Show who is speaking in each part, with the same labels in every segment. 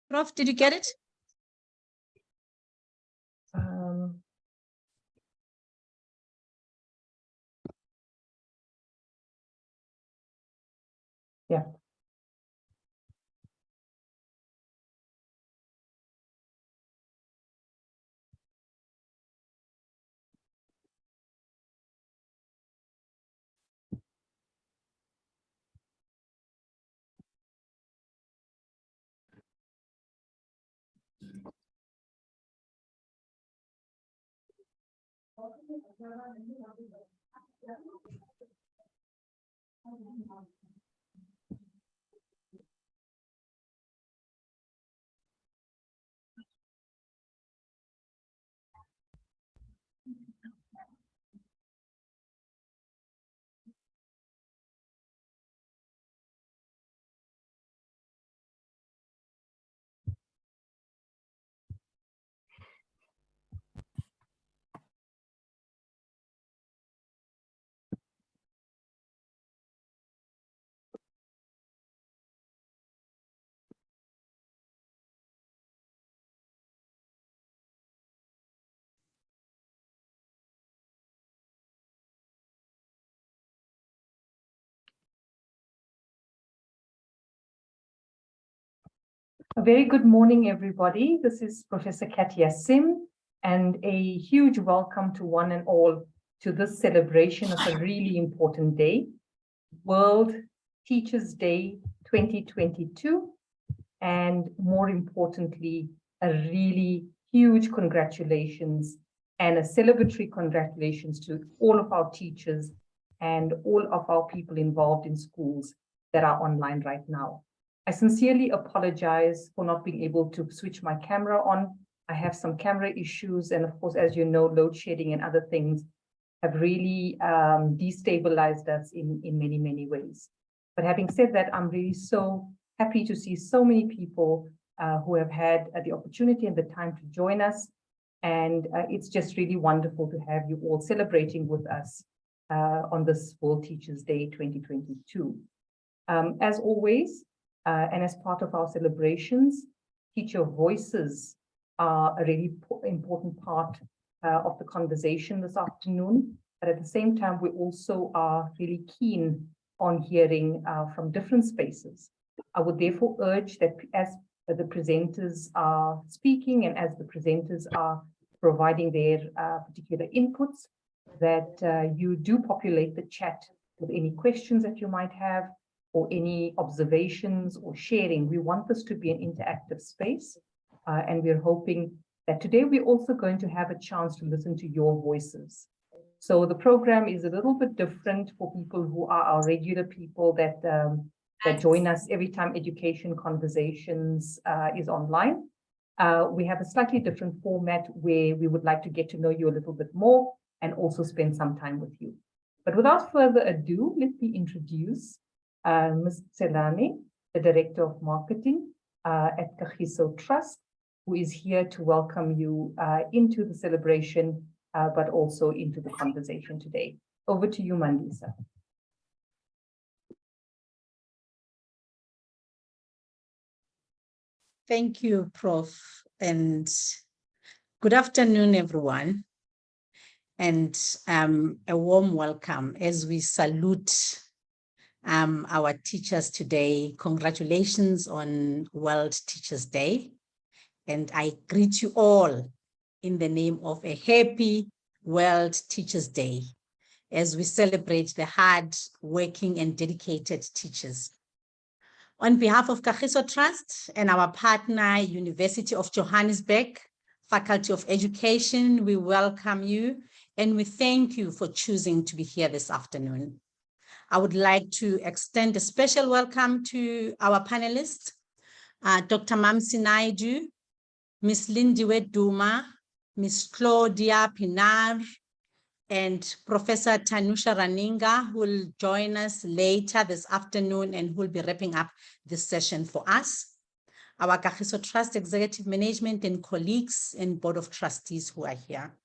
Speaker 1: Prof, did you get it?
Speaker 2: Yeah. A very good morning, everybody. This is Professor Katia Sim, and a huge welcome to one and all to this celebration of a really important day, World Teachers' Day 2022, and more importantly, a really huge congratulations and a celebratory congratulations to all of our teachers and all of our people involved in schools that are online right now. I sincerely apologize for not being able to switch my camera on. I have some camera issues, and of course, as you know, load shedding and other things have really destabilized us in many, many ways. But having said that, I'm really so happy to see so many people who have had the opportunity and the time to join us. And it's just really wonderful to have you all celebrating with us on this World Teachers' Day 2022. As always, and as part of our celebrations, teacher voices are a really important part of the conversation this afternoon. But at the same time, we also are really keen on hearing from different spaces. I would therefore urge that as the presenters are speaking and as the presenters are providing their particular inputs, that you do populate the chat with any questions that you might have, or any observations or sharing. We want this to be an interactive space, and we're hoping that today we're also going to have a chance to listen to your voices. So the program is a little bit different for people who are our regular people that join us every time Education Conversations is online. We have a slightly different format where we would like to get to know you a little bit more and also spend some time with you. But without further ado, let me introduce Ms. Tselane, the Director of Marketing at Kagiso Trust, who is here to welcome you into the celebration, but also into the conversation today. Over to you, Mandisa.
Speaker 1: Thank you, Prof. And good afternoon, everyone. And a warm welcome as we salute our teachers today. Congratulations on World Teachers' Day. And I greet you all in the name of a happy World Teachers' Day as we celebrate the hard working and dedicated teachers. On behalf of Kagiso Trust and our partner, University of Johannesburg, Faculty of Education, we welcome you and we thank you for choosing to be here this afternoon. I would like to extend a special welcome to our panelists, Dr. Mamsi Naidu, Miss Lindiwe Duma, Miss Claudia Pinar, and Professor Tanusha Raninga, who will join us later this afternoon and who will be wrapping up this session for us. Our Kagiso Trust Executive Management and colleagues and Board of Trustees who are here.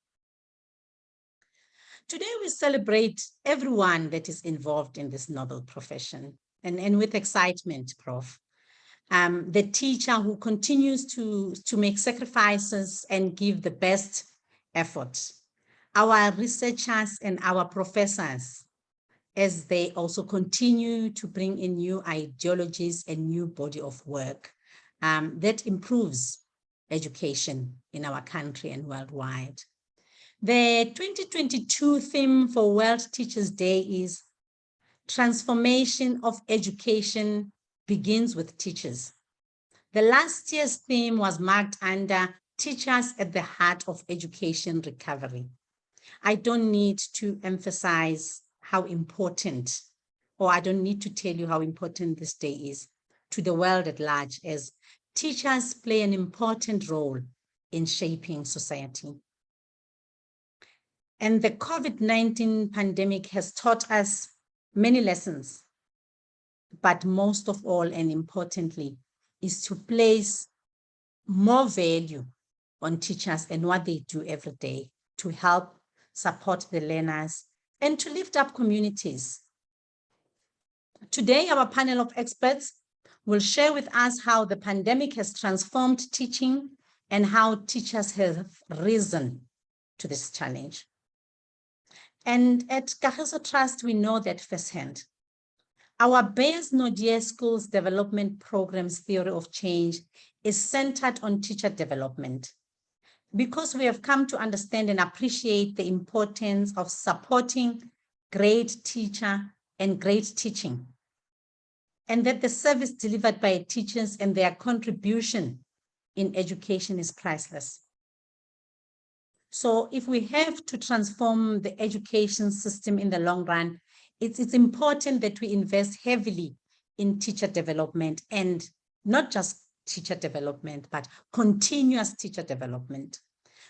Speaker 1: Today we celebrate everyone that is involved in this noble profession and with excitement, Prof. The teacher who continues to make sacrifices and give the best effort. Our researchers and our professors, as they also continue to bring in new ideologies and new body of work that improves education in our country and worldwide. The 2022 theme for World Teachers' Day is Transformation of Education Begins with Teachers. The last year's theme was marked under Teachers at the Heart of Education Recovery. I don't need to emphasize how important, or I don't need to tell you how important this day is to the world at large, as teachers play an important role in shaping society. And the COVID-19 pandemic has taught us many lessons, but most of all and importantly is to place more value on teachers and what they do every day to help support the learners and to lift up communities. Today, our panel of experts will share with us how the pandemic has transformed teaching and how teachers have risen to this challenge. And at Kagiso Trust, we know that firsthand. Our Bayes Naudé Schools Development Program's theory of change is centered on teacher development, because we have come to understand and appreciate the importance of supporting great teacher and great teaching, and that the service delivered by teachers and their contribution in education is priceless. So if we have to transform the education system in the long run, it's important that we invest heavily in teacher development, and not just teacher development, but continuous teacher development.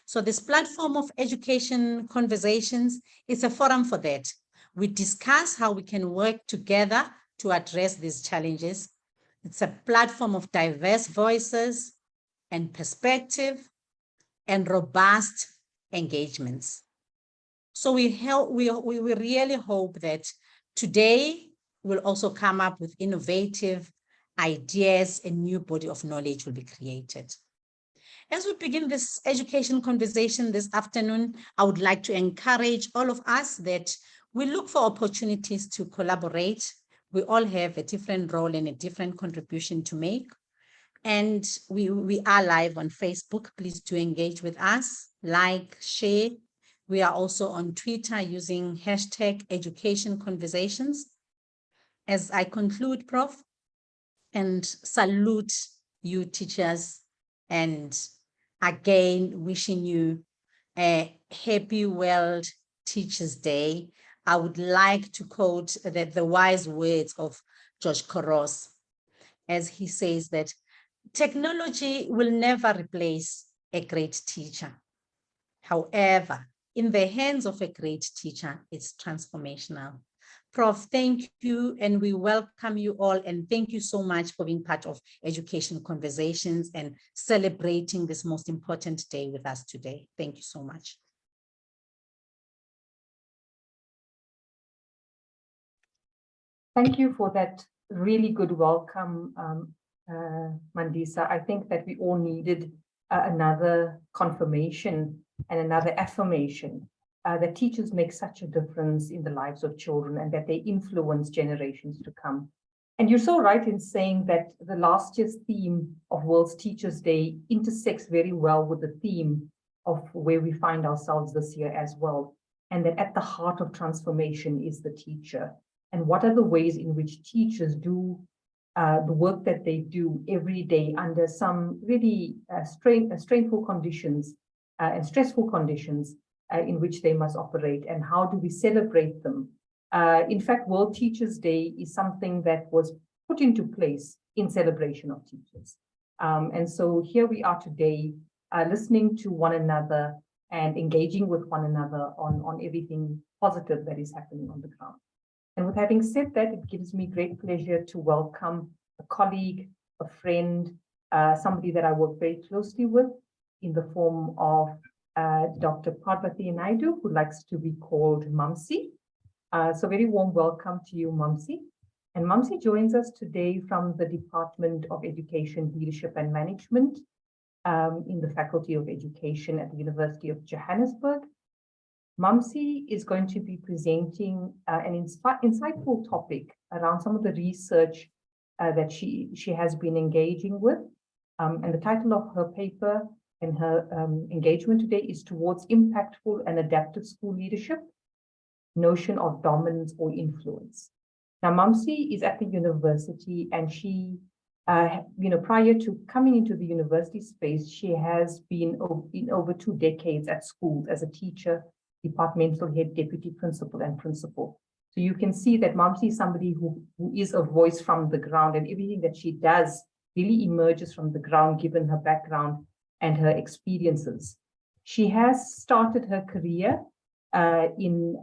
Speaker 1: So this platform of education conversations is a forum for that. We discuss how we can work together to address these challenges. It's a platform of diverse voices and perspective and robust engagements. So we really hope that today we'll also come up with innovative ideas and new body of knowledge will be created. As we begin this education conversation this afternoon, I would like to encourage all of us that we look for opportunities to collaborate. We all have a different role and a different contribution to make. And we are live on Facebook. Please do engage with us, like, share. We are also on Twitter using #educationconversations. As I conclude, Prof, and salute you teachers, and again, wishing you a happy World Teachers' Day. I would like to quote the wise words of George Couros, as he says that technology will never replace a great teacher. However, in the hands of a great teacher, it's transformational. Prof, thank you, and we welcome you all, and thank you so much for being part of Education Conversations and celebrating this most important day with us today. Thank you so much.
Speaker 2: Thank you for that really good welcome, Mandisa. I think that we all needed another confirmation and another affirmation that teachers make such a difference in the lives of children and that they influence generations to come. And you're so right in saying that the last year's theme of World Teachers' Day intersects very well with the theme of where we find ourselves this year as well. And that at the heart of transformation is the teacher. And what are the ways in which teachers do the work that they do every day under some really strainful conditions and stressful conditions in which they must operate, and how do we celebrate them? In fact, World Teachers' Day is something that was put into place in celebration of teachers. And so here we are today listening to one another and engaging with one another on everything positive that is happening on the ground. And with having said that, it gives me great pleasure to welcome a colleague, a friend, somebody that I work very closely with in the form of Dr. Parvati Naidu, who likes to be called Mamsi. So very warm welcome to you, Mamsi. And Mamsi joins us today from the Department of Education, Leadership and Management in the Faculty of Education at the University of Johannesburg. Mamsi is going to be presenting an insightful topic around some of the research that she has been engaging with. And the title of her paper and her engagement today is Towards Impactful and Adaptive School Leadership, Notion of Dominance or Influence. Now, Mamsi is at the university, and she, prior to coming into the university space, she has been in over 2 decades at schools as a teacher, departmental head, deputy principal, and principal. So you can see that Mamsi is somebody who is a voice from the ground, and everything that she does really emerges from the ground, given her background and her experiences. She has started her career in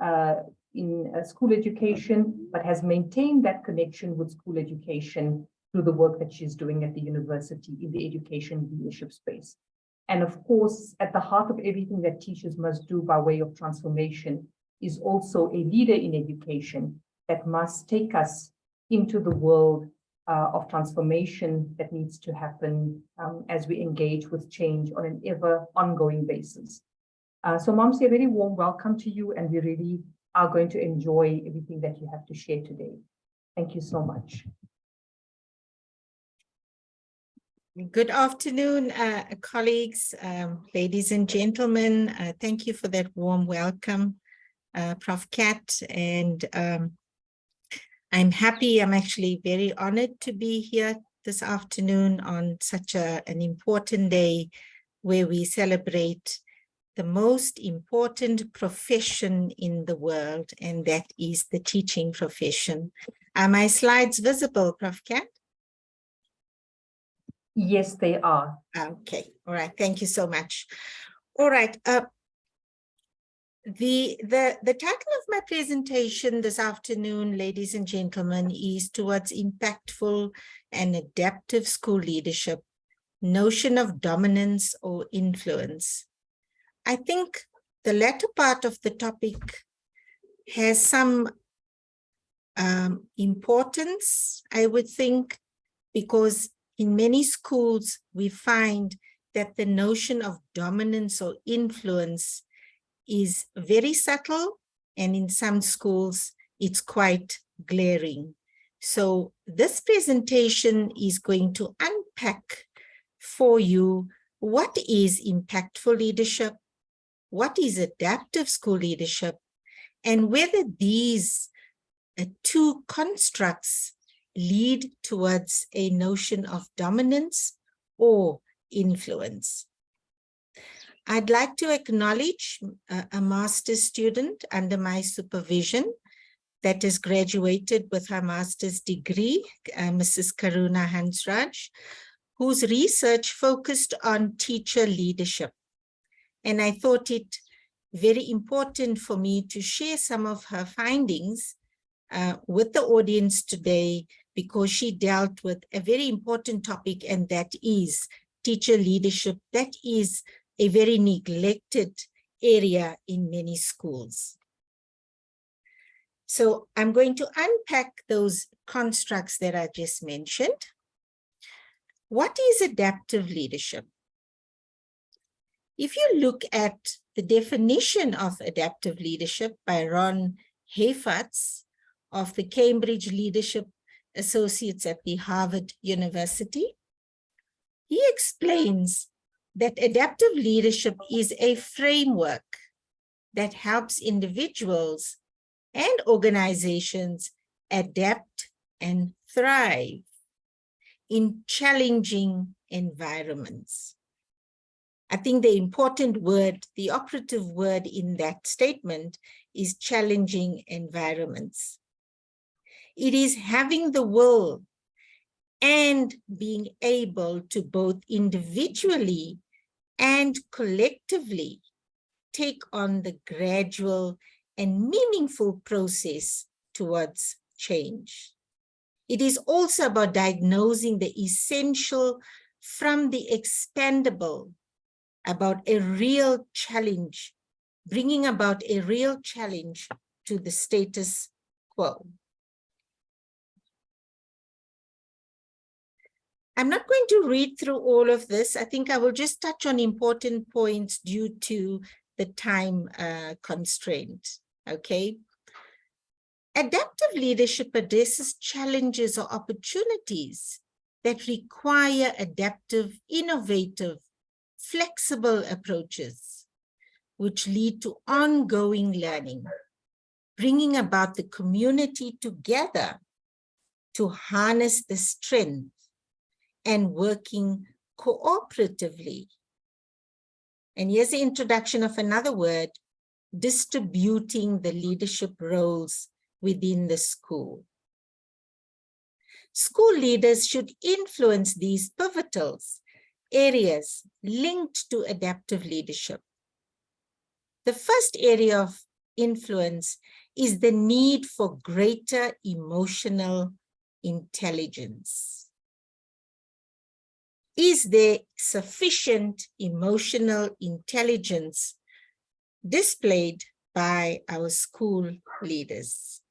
Speaker 2: school education, but has maintained that connection with school education through the work that she's doing at the university in the education leadership space. And of course, at the heart of everything that teachers must do by way of transformation is also a leader in education that must take us into the world of transformation that needs to happen as we engage with change on an ever ongoing basis. So Mamsi, a very warm welcome to you, and we really are going to enjoy everything that you have to share today. Thank you so much.
Speaker 3: Good afternoon, colleagues, ladies and gentlemen. Thank you for that warm welcome, Prof. Kat. And I'm actually very honored to be here this afternoon on such an important day where we celebrate the most important profession in the world, and that is the teaching profession. Are my slides visible, Prof. Kat?
Speaker 2: Yes, they are.
Speaker 3: Okay, all right, thank you so much. All right, the title of my presentation this afternoon, ladies and gentlemen, is Towards Impactful and Adaptive School Leadership, Notion of Dominance or Influence. I think the latter part of the topic has some importance, I would think, because in many schools, we find that the notion of dominance or influence is very subtle, and in some schools, it's quite glaring. So this presentation is going to unpack for you what is impactful leadership, what is adaptive school leadership, and whether these two constructs lead towards a notion of dominance or influence. I'd like to acknowledge a master's student under my supervision that has graduated with her master's degree, Mrs. Karuna Hansraj, whose research focused on teacher leadership. And I thought it very important for me to share some of her findings with the audience today, because she dealt with a very important topic, and that is teacher leadership. That is a very neglected area in many schools. So I'm going to unpack those constructs that I just mentioned. What is adaptive leadership? If you look at the definition of adaptive leadership by Ron Heifetz of the Cambridge Leadership Associates at the Harvard University, he explains that adaptive leadership is a framework that helps individuals and organizations adapt and thrive in challenging environments. I think the important word, the operative word in that statement is challenging environments. It is having the will and being able to both individually and collectively take on the gradual and meaningful process towards change. It is also about diagnosing the essential from the expandable, about a real challenge, bringing about a real challenge to the status quo. I'm not going to read through all of this. I think I will just touch on important points due to the time constraint, okay? Adaptive leadership addresses challenges or opportunities that require adaptive, innovative, flexible approaches, which lead to ongoing learning, bringing about the community together to harness the strength and working cooperatively. And here's the introduction of another word, distributing the leadership roles within the school. School leaders should influence these pivotal areas linked to adaptive leadership. The first area of influence is the need for greater emotional intelligence. Is there sufficient emotional intelligence displayed by our school leaders?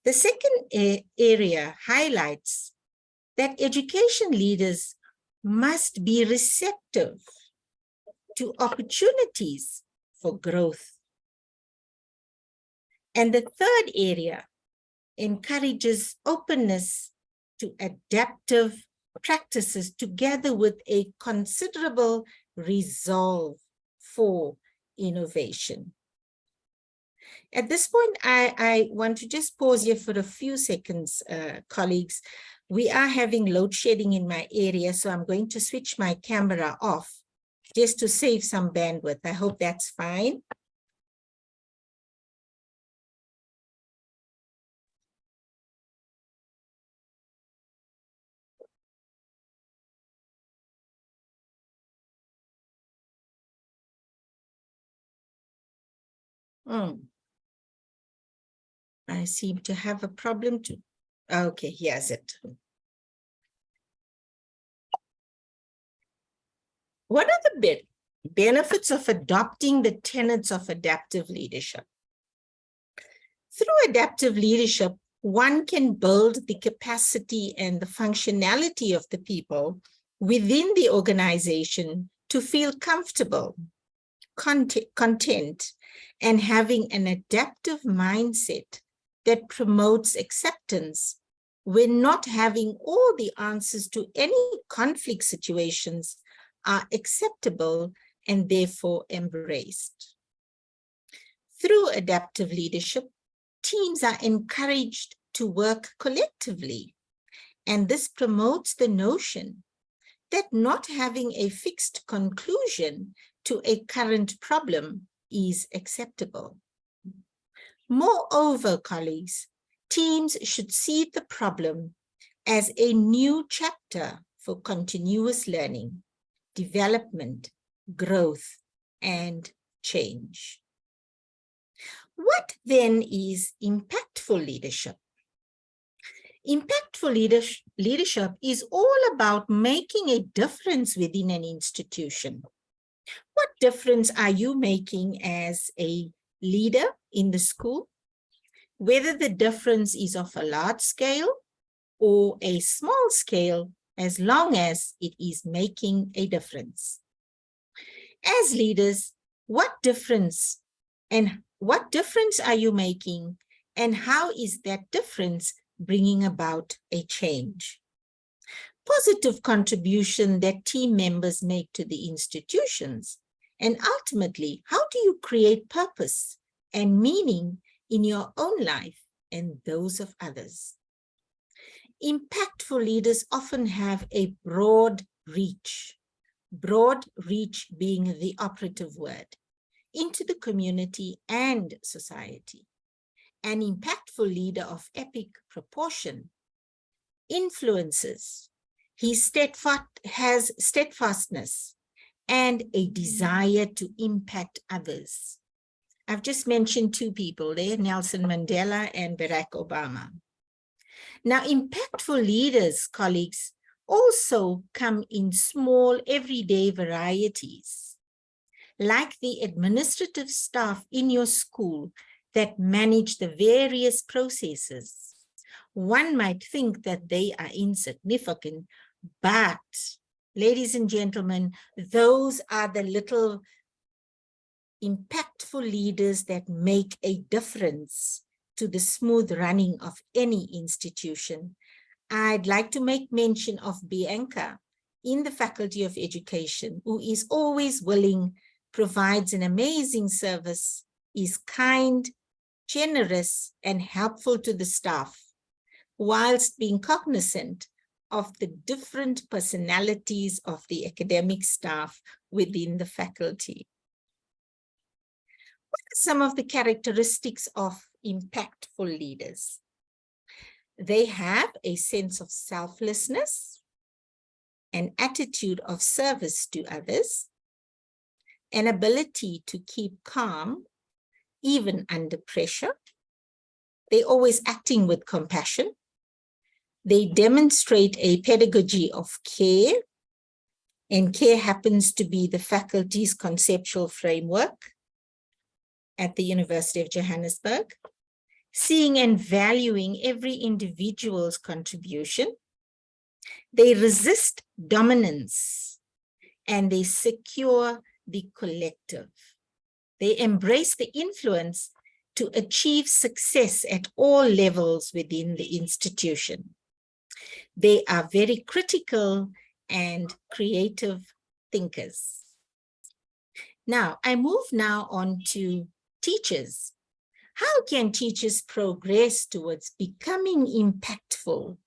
Speaker 3: The second area highlights that education leaders must be receptive to opportunities for growth. And the third area encourages openness to adaptive practices together with a considerable resolve for innovation. At this point, I want to just pause here for a few seconds, colleagues. We are having load shedding in my area, so I'm going to switch my camera off just to save some bandwidth. I hope that's fine. I seem to have a problem too. Okay, here's it. What are the benefits of adopting the tenets of adaptive leadership? Through adaptive leadership, one can build the capacity and the functionality of the people within the organization to feel comfortable, content, and having an adaptive mindset that promotes acceptance when not having all the answers to any conflict situations are acceptable and therefore embraced. Through adaptive leadership, teams are encouraged to work collectively, and this promotes the notion that not having a fixed conclusion to a current problem is acceptable. Moreover, colleagues, teams should see the problem as a new chapter for continuous learning, development, growth, and change. What then is impactful leadership? Impactful leadership is all about making a difference within an institution. What difference are you making as a leader in the school? Whether the difference is of a large scale or a small scale, as long as it is making a difference. As leaders, what difference are you making, and how is that difference bringing about a change? Positive contribution that team members make to the institutions, and ultimately, how do you create purpose and meaning in your own life and those of others? Impactful leaders often have a broad reach being the operative word, into the community and society. An impactful leader of epic proportion influences, He has steadfastness and a desire to impact others. I've just mentioned two people there, Nelson Mandela and Barack Obama. Now, impactful leaders, colleagues, also come in small, everyday varieties, like the administrative staff in your school that manage the various processes. One might think that they are insignificant, but, ladies and gentlemen, those are the little impactful leaders that make a difference to the smooth running of any institution. I'd like to make mention of Bianca in the Faculty of Education, who is always willing, provides an amazing service, is kind, generous, and helpful to the staff, whilst being cognizant of the different personalities of the academic staff within the faculty. What are some of the characteristics of impactful leaders? They have a sense of selflessness, an attitude of service to others, an ability to keep calm even under pressure. They're always acting with compassion. They demonstrate a pedagogy of care, and care happens to be the faculty's conceptual framework at the University of Johannesburg, seeing and valuing every individual's contribution. They resist dominance and they secure the collective. They embrace the influence to achieve success at all levels within the institution. They are very critical and creative thinkers. Now, I move now on to teachers. How can teachers progress towards becoming impactful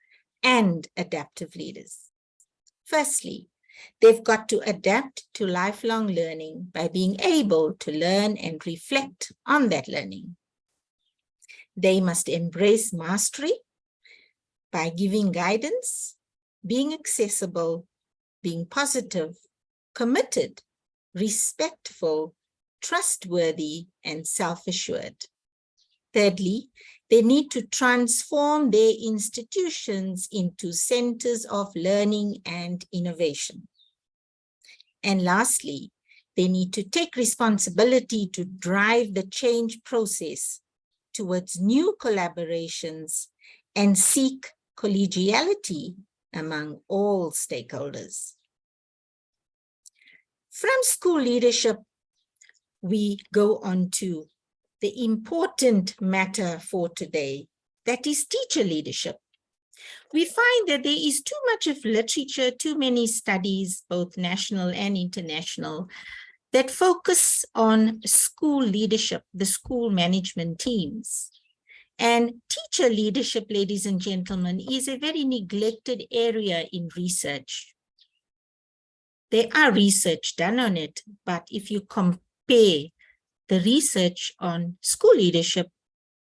Speaker 3: and adaptive leaders? Firstly, they've got to adapt to lifelong learning by being able to learn and reflect on that learning. They must embrace mastery by giving guidance, being accessible, being positive, committed, respectful, trustworthy, and self-assured. Thirdly, they need to transform their institutions into centers of learning and innovation. And lastly, they need to take responsibility to drive the change process towards new collaborations and seek collegiality among all stakeholders. From school leadership, we go on to the important matter for today, that is teacher leadership. We find that there is too much of literature, too many studies, both national and international, that focus on school leadership, the school management teams. And teacher leadership, ladies and gentlemen, is a very neglected area in research. There are research done on it, but if you compare the research on school leadership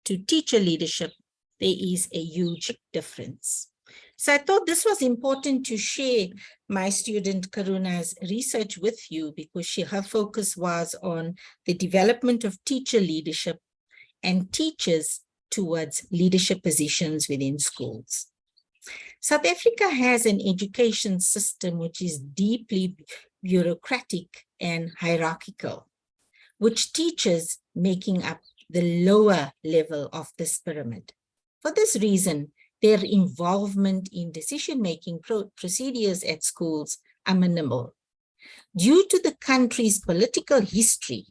Speaker 3: to teacher leadership, there is a huge difference. So I thought this was important to share my student Karuna's research with you, because her focus was on the development of teacher leadership and teachers towards leadership positions within schools. South Africa has an education system which is deeply bureaucratic and hierarchical, which teachers making up the lower level of this pyramid. For this reason, their involvement in decision-making procedures at schools are minimal. Due to the country's political history,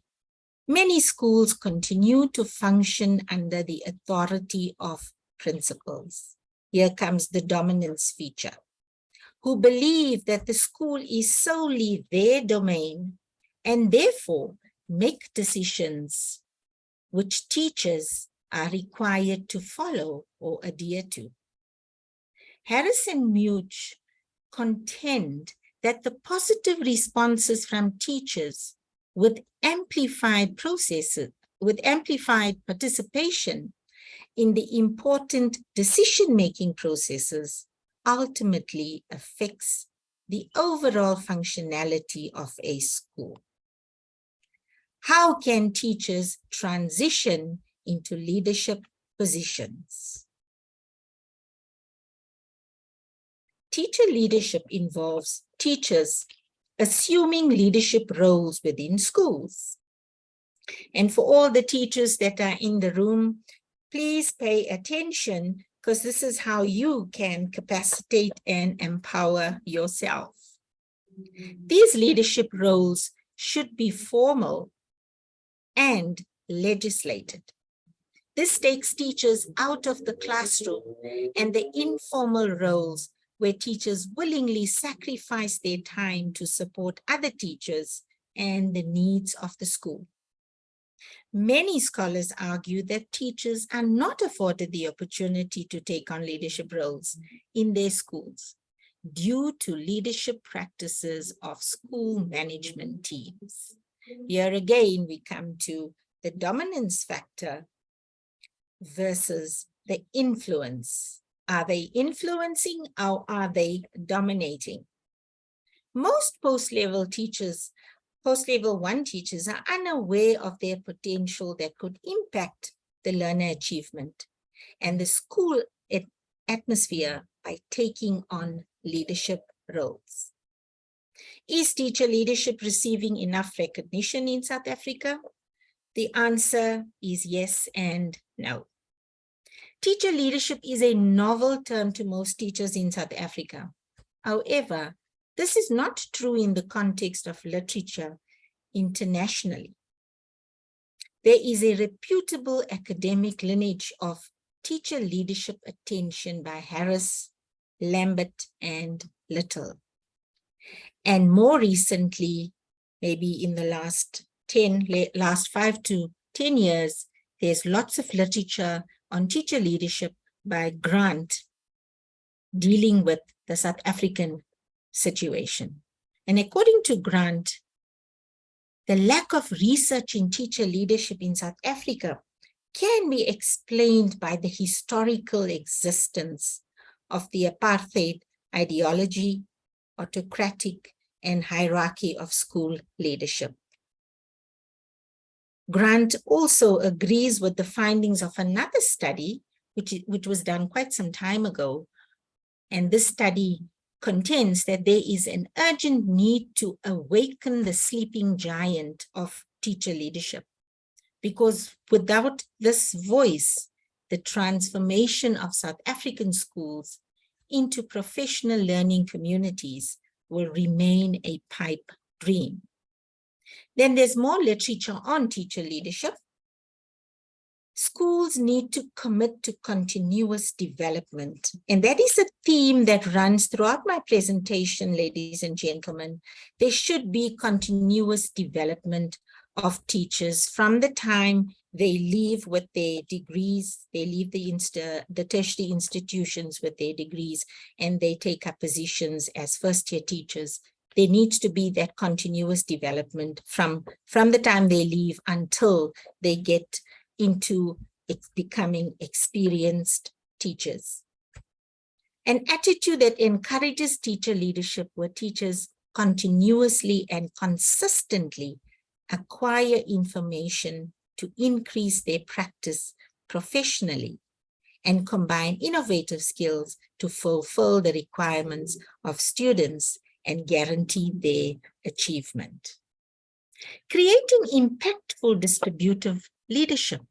Speaker 3: many schools continue to function under the authority of principals. Here comes the dominance feature, who believe that the school is solely their domain and therefore make decisions which teachers are required to follow or adhere to. Harris and Much contend that the positive responses from teachers with amplified participation in the important decision-making processes ultimately affects the overall functionality of a school. How can teachers transition into leadership positions? Teacher leadership involves teachers assuming leadership roles within schools. And for all the teachers that are in the room, please pay attention, because this is how you can capacitate and empower yourself. These leadership roles should be formal and legislated. This takes teachers out of the classroom and the informal roles where teachers willingly sacrifice their time to support other teachers and the needs of the school. Many scholars argue that teachers are not afforded the opportunity to take on leadership roles in their schools due to leadership practices of school management teams. Here again, we come to the dominance factor versus the influence. Are they influencing or are they dominating? Most post-level one teachers are unaware of their potential that could impact the learner achievement and the school atmosphere by taking on leadership roles. Is teacher leadership receiving enough recognition in South Africa? The answer is yes and no. Teacher leadership is a novel term to most teachers in South Africa. However, this is not true in the context of literature internationally. There is a reputable academic lineage of teacher leadership attention by Harris, Lambert, and Little. And more recently, maybe in the last 5 to 10 years, there's lots of literature on teacher leadership by Grant dealing with the South African situation. And according to Grant, the lack of research in teacher leadership in South Africa can be explained by the historical existence of the apartheid ideology, autocratic, and hierarchy of school leadership. Grant also agrees with the findings of another study, which was done quite some time ago. And this study contends that there is an urgent need to awaken the sleeping giant of teacher leadership. Because without this voice, the transformation of South African schools into professional learning communities will remain a pipe dream. Then there's more literature on teacher leadership. Schools need to commit to continuous development. And that is a theme that runs throughout my presentation, ladies and gentlemen. There should be continuous development of teachers from the time they leave with their degrees, they leave the tertiary institutions with their degrees, and they take up positions as first-year teachers. There needs to be that continuous development from the time they leave until they get into becoming experienced teachers. An attitude that encourages teacher leadership where teachers continuously and consistently acquire information to increase their practice professionally and combine innovative skills to fulfill the requirements of students and guarantee their achievement. Creating impactful distributive leadership.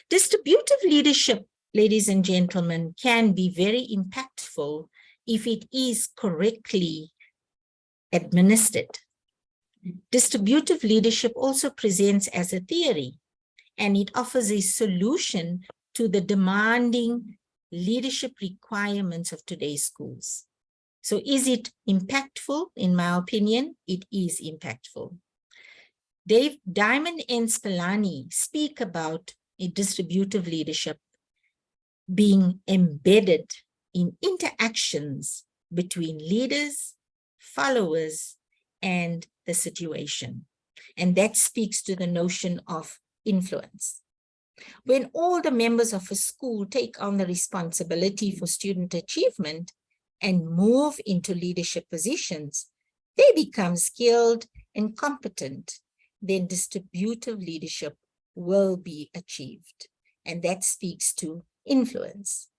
Speaker 3: Distributive leadership, ladies and gentlemen, can be very impactful if it is correctly administered. Distributive leadership also presents as a theory, and it offers a solution to the demanding leadership requirements of today's schools. So is it impactful? In my opinion, it is impactful. Diamond and Spillane speak about a distributive leadership being embedded in interactions between leaders, followers, and the situation. And that speaks to the notion of influence. When all the members of a school take on the responsibility for student achievement, and move into leadership positions, they become skilled and competent, then distributive leadership will be achieved. And that speaks to influence.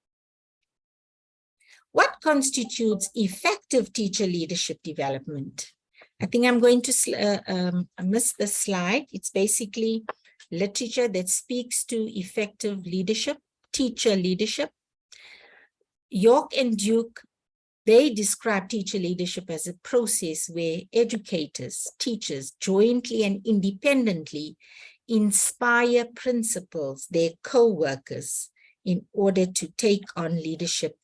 Speaker 3: What constitutes effective teacher leadership development? I think I'm going to miss this slide. It's basically literature that speaks to effective leadership, teacher leadership. York and Duke, they describe teacher leadership as a process where educators, teachers, jointly and independently inspire principals, their co-workers, in order to take on leadership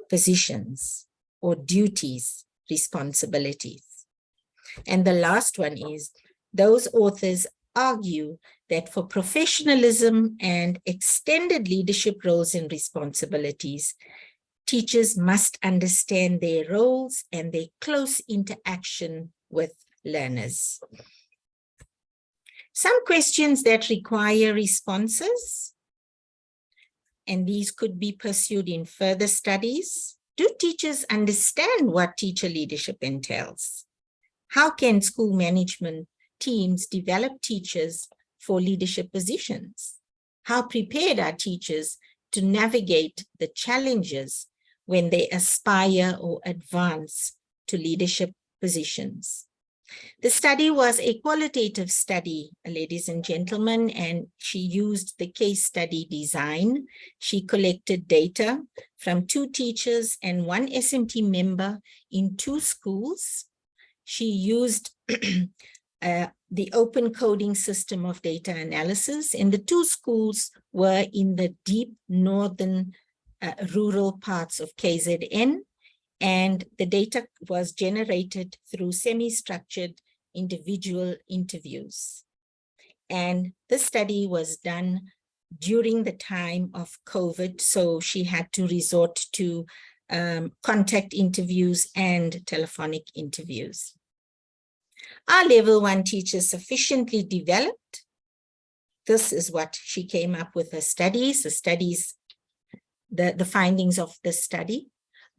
Speaker 3: positions or duties, responsibilities. And the last one is, those authors argue that for professionalism and extended leadership roles and responsibilities, teachers must understand their roles and their close interaction with learners. Some questions that require responses, and these could be pursued in further studies. Do teachers understand what teacher leadership entails? How can school management teams develop teachers for leadership positions? How prepared are teachers to navigate the challenges when they aspire or advance to leadership positions? The study was a qualitative study, ladies and gentlemen, and she used the case study design. She collected data from 2 teachers and 1 SMT member in 2 schools. She used the open coding system of data analysis, and the 2 schools were in the deep northern rural parts of KZN. And the data was generated through semi-structured individual interviews. And the study was done during the time of COVID, so she had to resort to contact interviews and telephonic interviews. Are level 1 teachers sufficiently developed? This is what she came up with her studies, the findings of the study.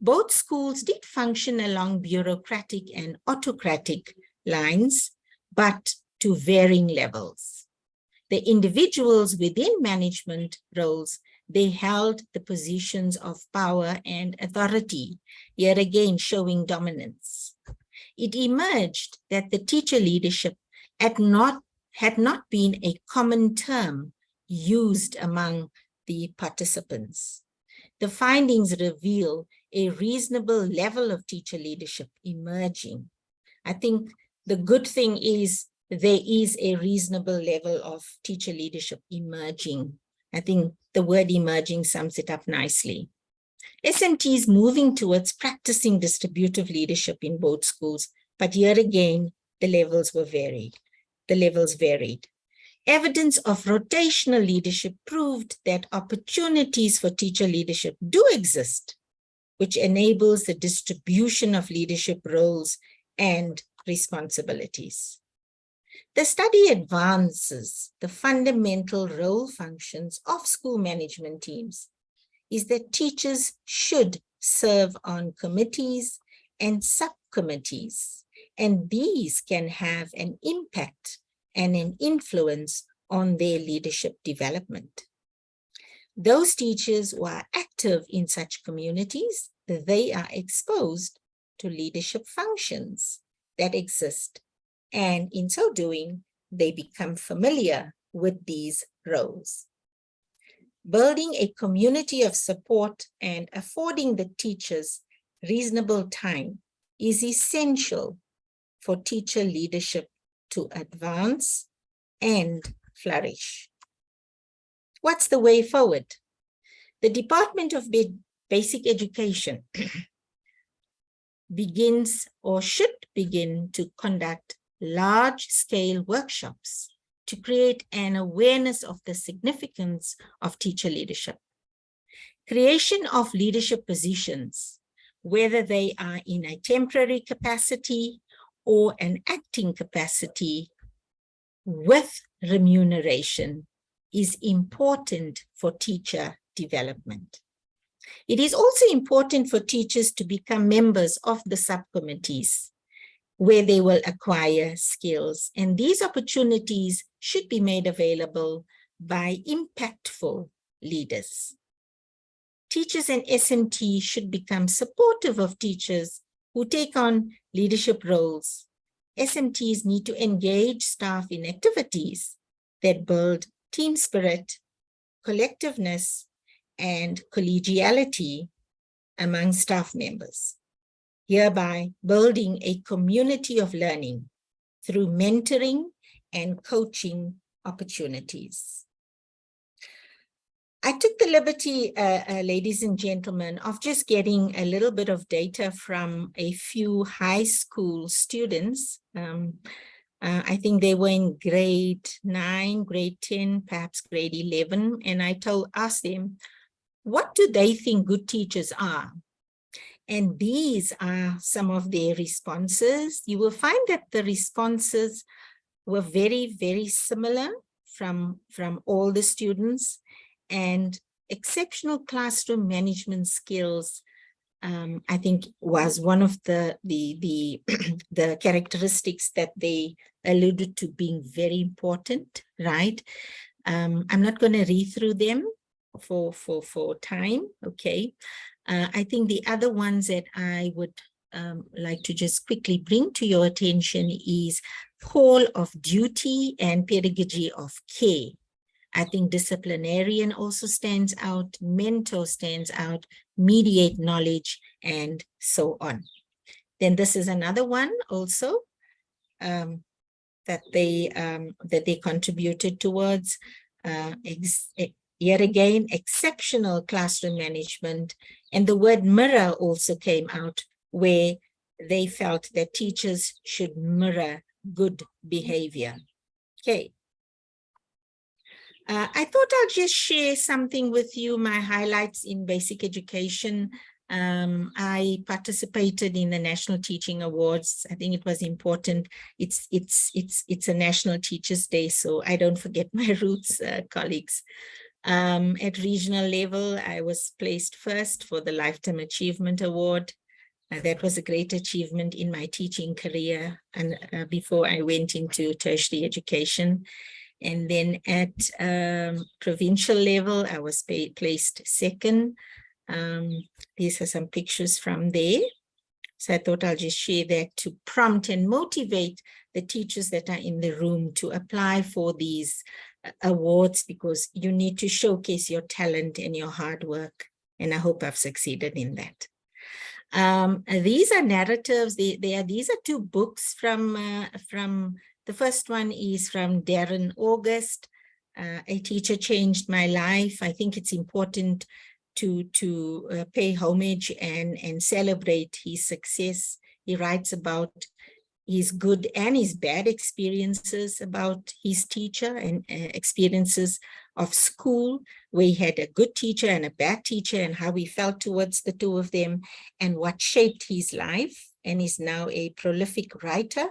Speaker 3: Both schools did function along bureaucratic and autocratic lines, but to varying levels. The individuals within management roles, they held the positions of power and authority, yet again showing dominance. It emerged that the teacher leadership had not been a common term used among the participants. The findings reveal a reasonable level of teacher leadership emerging. I think the good thing is there is a reasonable level of teacher leadership emerging. I think the word emerging sums it up nicely. SMT is moving towards practicing distributive leadership in both schools, but here again, the levels varied. Evidence of rotational leadership proved that opportunities for teacher leadership do exist, which enables the distribution of leadership roles and responsibilities. The study advances the fundamental role functions of school management teams is that teachers should serve on committees and subcommittees, and these can have an impact and an influence on their leadership development. Those teachers who are active in such communities, they are exposed to leadership functions that exist, and in so doing, they become familiar with these roles. Building a community of support and affording the teachers reasonable time is essential for teacher leadership to advance and flourish. What's the way forward? The Department of Basic Education begins or should begin to conduct large-scale workshops to create an awareness of the significance of teacher leadership. Creation of leadership positions, whether they are in a temporary capacity or an acting capacity with remuneration, is important for teacher development. It is also important for teachers to become members of the subcommittees where they will acquire skills. And these opportunities should be made available by impactful leaders. Teachers and SMT should become supportive of teachers who take on leadership roles. SMTs need to engage staff in activities that build team spirit, collectiveness, and collegiality among staff members, hereby building a community of learning through mentoring and coaching opportunities. I took the liberty, ladies and gentlemen, of just getting a little bit of data from a few high school students. I think they were in grade 9, grade 10, perhaps grade 11. And I asked them, what do they think good teachers are? And these are some of their responses. You will find that the responses were very, very similar from all the students. And exceptional classroom management skills, I think, was one of the the characteristics that they alluded to being very important, right? I'm not going to read through them for time, okay? I think the other ones that I would like to just quickly bring to your attention is call of duty and pedagogy of care. I think disciplinarian also stands out, mentor stands out, mediate knowledge, and so on. Then this is another one also that they contributed towards. Yet again, exceptional classroom management, and the word mirror also came out, where they felt that teachers should mirror good behavior. Okay. I thought I'll just share something with you, my highlights in basic education. I participated in the National Teaching Awards. I think it was important. It's a National Teachers Day, so I don't forget my roots, colleagues. At regional level, I was placed first for the Lifetime Achievement Award. That was a great achievement in my teaching career and before I went into tertiary education. And then at provincial level, I was placed second. These are some pictures from there. So I thought I'll just share that to prompt and motivate the teachers that are in the room to apply for these awards, because you need to showcase your talent and your hard work. And I hope I've succeeded in that. These are narratives. These are two books from the first one is from Darren August. A Teacher Changed My Life. I think it's important to pay homage and celebrate his success. He writes about his good and his bad experiences about his teacher and experiences of school, where he had a good teacher and a bad teacher, and how he felt towards the two of them and what shaped his life, and is now a prolific writer.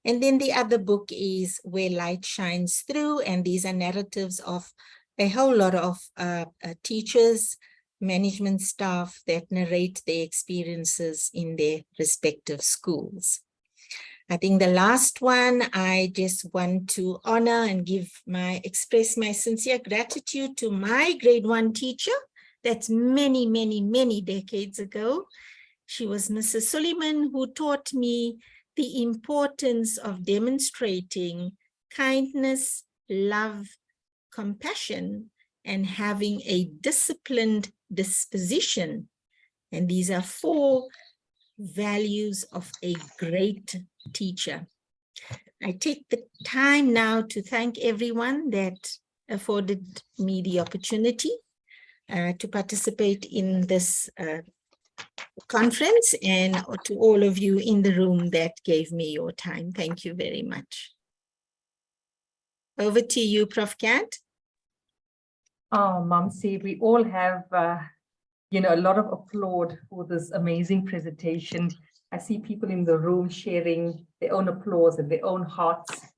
Speaker 3: And then the other book is Where Light Shines Through, and these are narratives of a whole lot of teachers, management staff that narrate their experiences in their respective schools. I think the last one, I just want to honor and express my sincere gratitude to my grade 1 teacher. That's many, many, many decades ago. She was Mrs. Suleiman, who taught me the importance of demonstrating kindness, love, compassion, and having a disciplined disposition. And these are 4 values of a great teacher. I take the time now to thank everyone that afforded me the opportunity to participate in this conference, and to all of you in the room that gave me your time. Thank you very much. Over to you, Prof. Kat.
Speaker 2: Oh, Mamsi, we all have a lot of applaud for this amazing presentation. I see people in the room sharing their own applause and their own hearts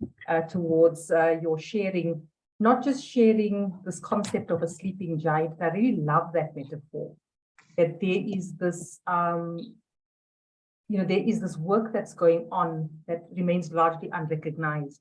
Speaker 2: towards your sharing, not just sharing this concept of a sleeping giant. I really love that metaphor. that there is this, there is this work that's going on that remains largely unrecognized.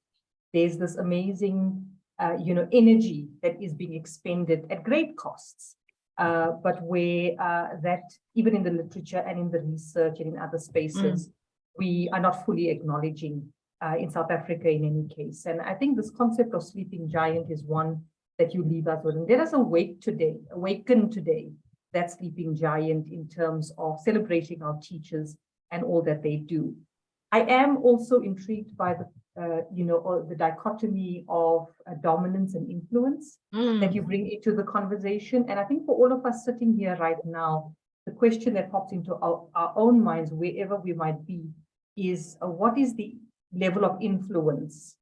Speaker 2: There's this amazing, energy that is being expended at great costs, but where that even in the literature and in the research and in other spaces, we are not fully acknowledging in South Africa in any case. And I think this concept of sleeping giant is one that you leave us with. And let us awaken today, that sleeping giant in terms of celebrating our teachers and all that they do. I am also intrigued by the dichotomy of dominance and influence that you bring into the conversation. And I think for all of us sitting here right now, the question that pops into our own minds, wherever we might be, is what is the level of influence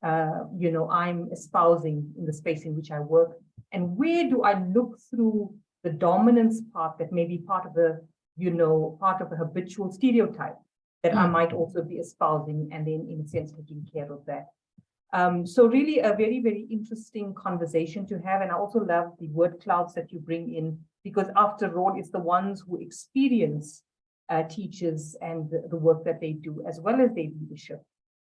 Speaker 2: I'm espousing in the space in which I work, and where do I look through the dominance part that may be part of a habitual stereotype that I might also be espousing, and then in a sense taking care of that. So really a very, very interesting conversation to have. And I also love the word clouds that you bring in, because after all, it's the ones who experience teachers and the work that they do, as well as their leadership.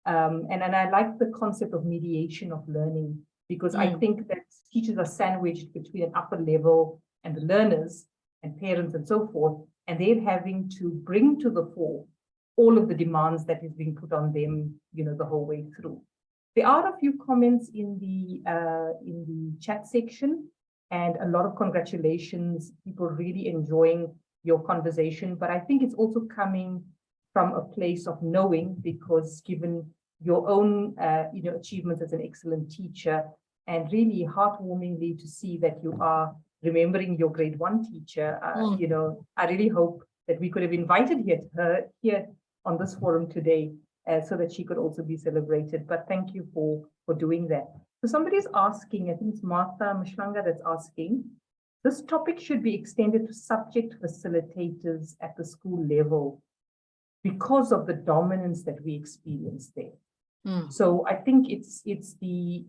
Speaker 2: And I like the concept of mediation of learning, because I think that teachers are sandwiched between an upper level and the learners and parents and so forth, and they're having to bring to the fore all of the demands that is being put on them, the whole way through. There are a few comments in the chat section, and a lot of congratulations, people really enjoying your conversation. But I think it's also coming from a place of knowing, because given your own achievements as an excellent teacher, and really heartwarmingly to see that you are remembering your grade 1 teacher, I really hope that we could have invited her here on this forum today, so that she could also be celebrated. But thank you for doing that. So somebody's asking, I think it's Martha Mashlanga that's asking, this topic should be extended to subject facilitators at the school level because of the dominance that we experience there. So I think it's the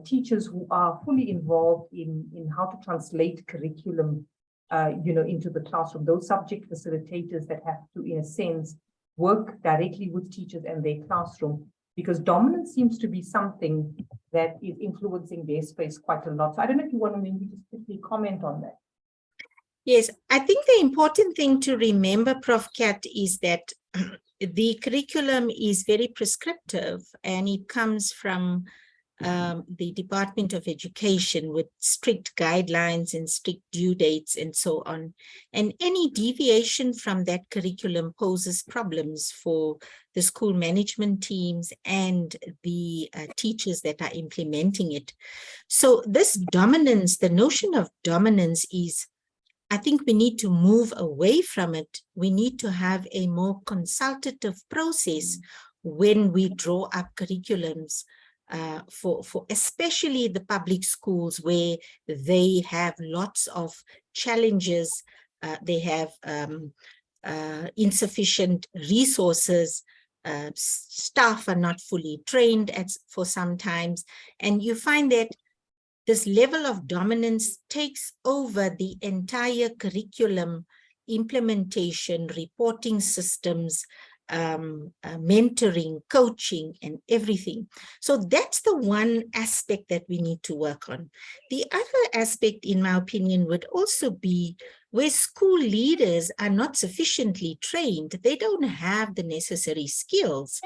Speaker 2: teachers who are fully involved in how to translate curriculum into the classroom, those subject facilitators that have to, in a sense, work directly with teachers and their classroom, because dominance seems to be something that is influencing their space quite a lot. So I don't know if you want to maybe just quickly comment on that.
Speaker 3: Yes, I think the important thing to remember, Prof. Kat, is that the curriculum is very prescriptive, and it comes from the Department of Education with strict guidelines and strict due dates and so on. And any deviation from that curriculum poses problems for the school management teams and the teachers that are implementing it. So this dominance, the notion of dominance is, I think we need to move away from it. We need to have a more consultative process when we draw up curriculums for especially the public schools, where they have lots of challenges. They have insufficient resources. Staff are not fully trained for sometimes. And you find that this level of dominance takes over the entire curriculum, implementation, reporting systems, mentoring, coaching, and everything. So that's the one aspect that we need to work on. The other aspect, in my opinion, would also be where school leaders are not sufficiently trained. They don't have the necessary skills.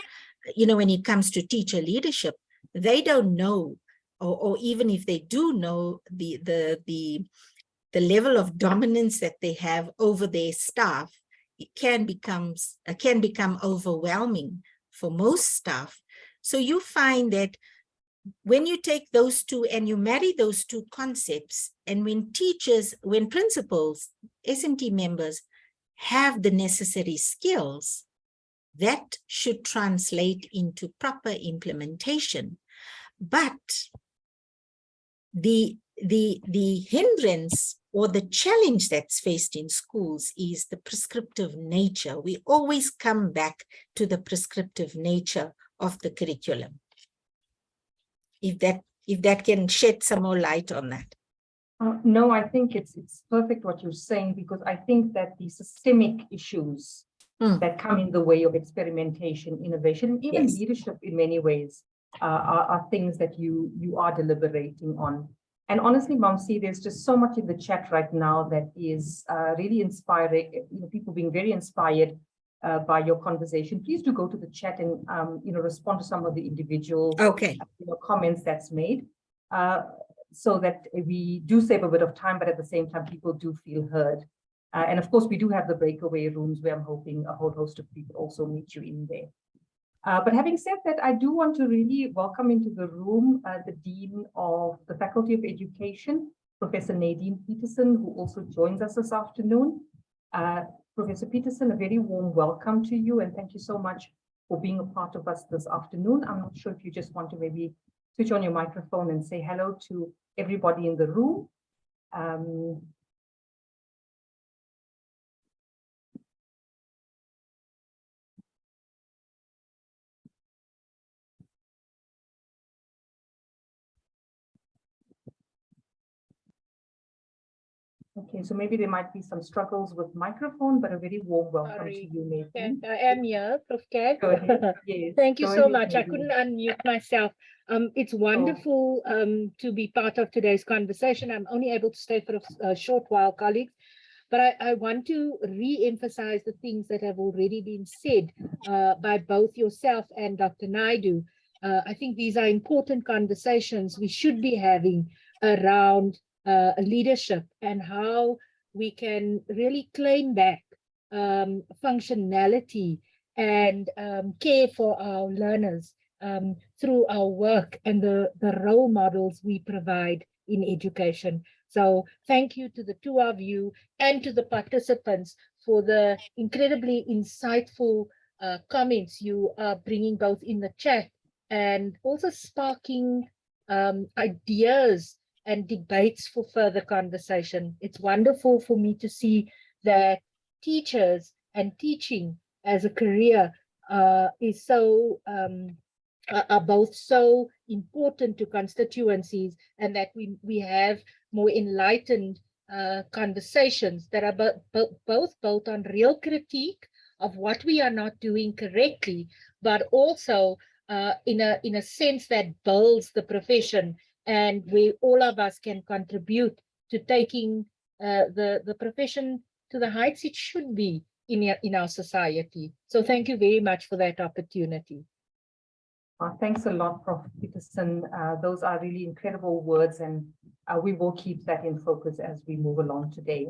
Speaker 3: When it comes to teacher leadership, they don't know, or even if they do know, the level of dominance that they have over their staff, it can become overwhelming for most staff. So you find that when you take those two and you marry those two concepts, and when principals, SMT members have the necessary skills, that should translate into proper implementation. But the hindrance or the challenge that's faced in schools is the prescriptive nature. We always come back to the prescriptive nature of the curriculum. If that can shed some more light on that.
Speaker 2: No, I think it's perfect what you're saying, because I think that the systemic issues that come in the way of experimentation, innovation, and even
Speaker 3: Yes.
Speaker 2: leadership in many ways are things that you are deliberating on. And honestly, Mamsi, there's just so much in the chat right now that is really inspiring, people being very inspired by your conversation. Please do go to the chat and respond to some of the individual comments that's made. So that we do save a bit of time, but at the same time, people do feel heard. And of course, we do have the breakaway rooms where I'm hoping a whole host of people also meet you in there. But having said that, I do want to really welcome into the room the Dean of the Faculty of Education, Professor Nadine Peterson, who also joins us this afternoon. Professor Peterson, a very warm welcome to you, and thank you so much for being a part of us this afternoon. I'm not sure if you just want to maybe switch on your microphone and say hello to everybody in the room. Okay, so maybe there might be some struggles with microphone, but a very warm welcome to you, Nadine.
Speaker 4: I am here, Prof. Kat.
Speaker 2: Go ahead. Yes,
Speaker 4: Thank you
Speaker 2: go
Speaker 4: so
Speaker 2: ahead,
Speaker 4: much. I
Speaker 2: Nadine.
Speaker 4: couldn't unmute myself. It's wonderful to be part of today's conversation. I'm only able to stay for a short while, colleagues, but I want to re-emphasize the things that have already been said by both yourself and Dr. Naidu. I think these are important conversations we should be having around leadership and how we can really claim back functionality and care for our learners through our work and the role models we provide in education. So thank you to the two of you and to the participants for the incredibly insightful comments you are bringing both in the chat and also sparking ideas and debates for further conversation. It's wonderful for me to see that teachers and teaching as a career is so are both so important to constituencies, and that we have more enlightened conversations that are both built on real critique of what we are not doing correctly, but also in a sense that builds the profession, and where all of us can contribute to taking the profession to the heights it should be in our society. So thank you very much for that opportunity.
Speaker 2: Thanks a lot, Prof. Peterson. Those are really incredible words, and we will keep that in focus as we move along today.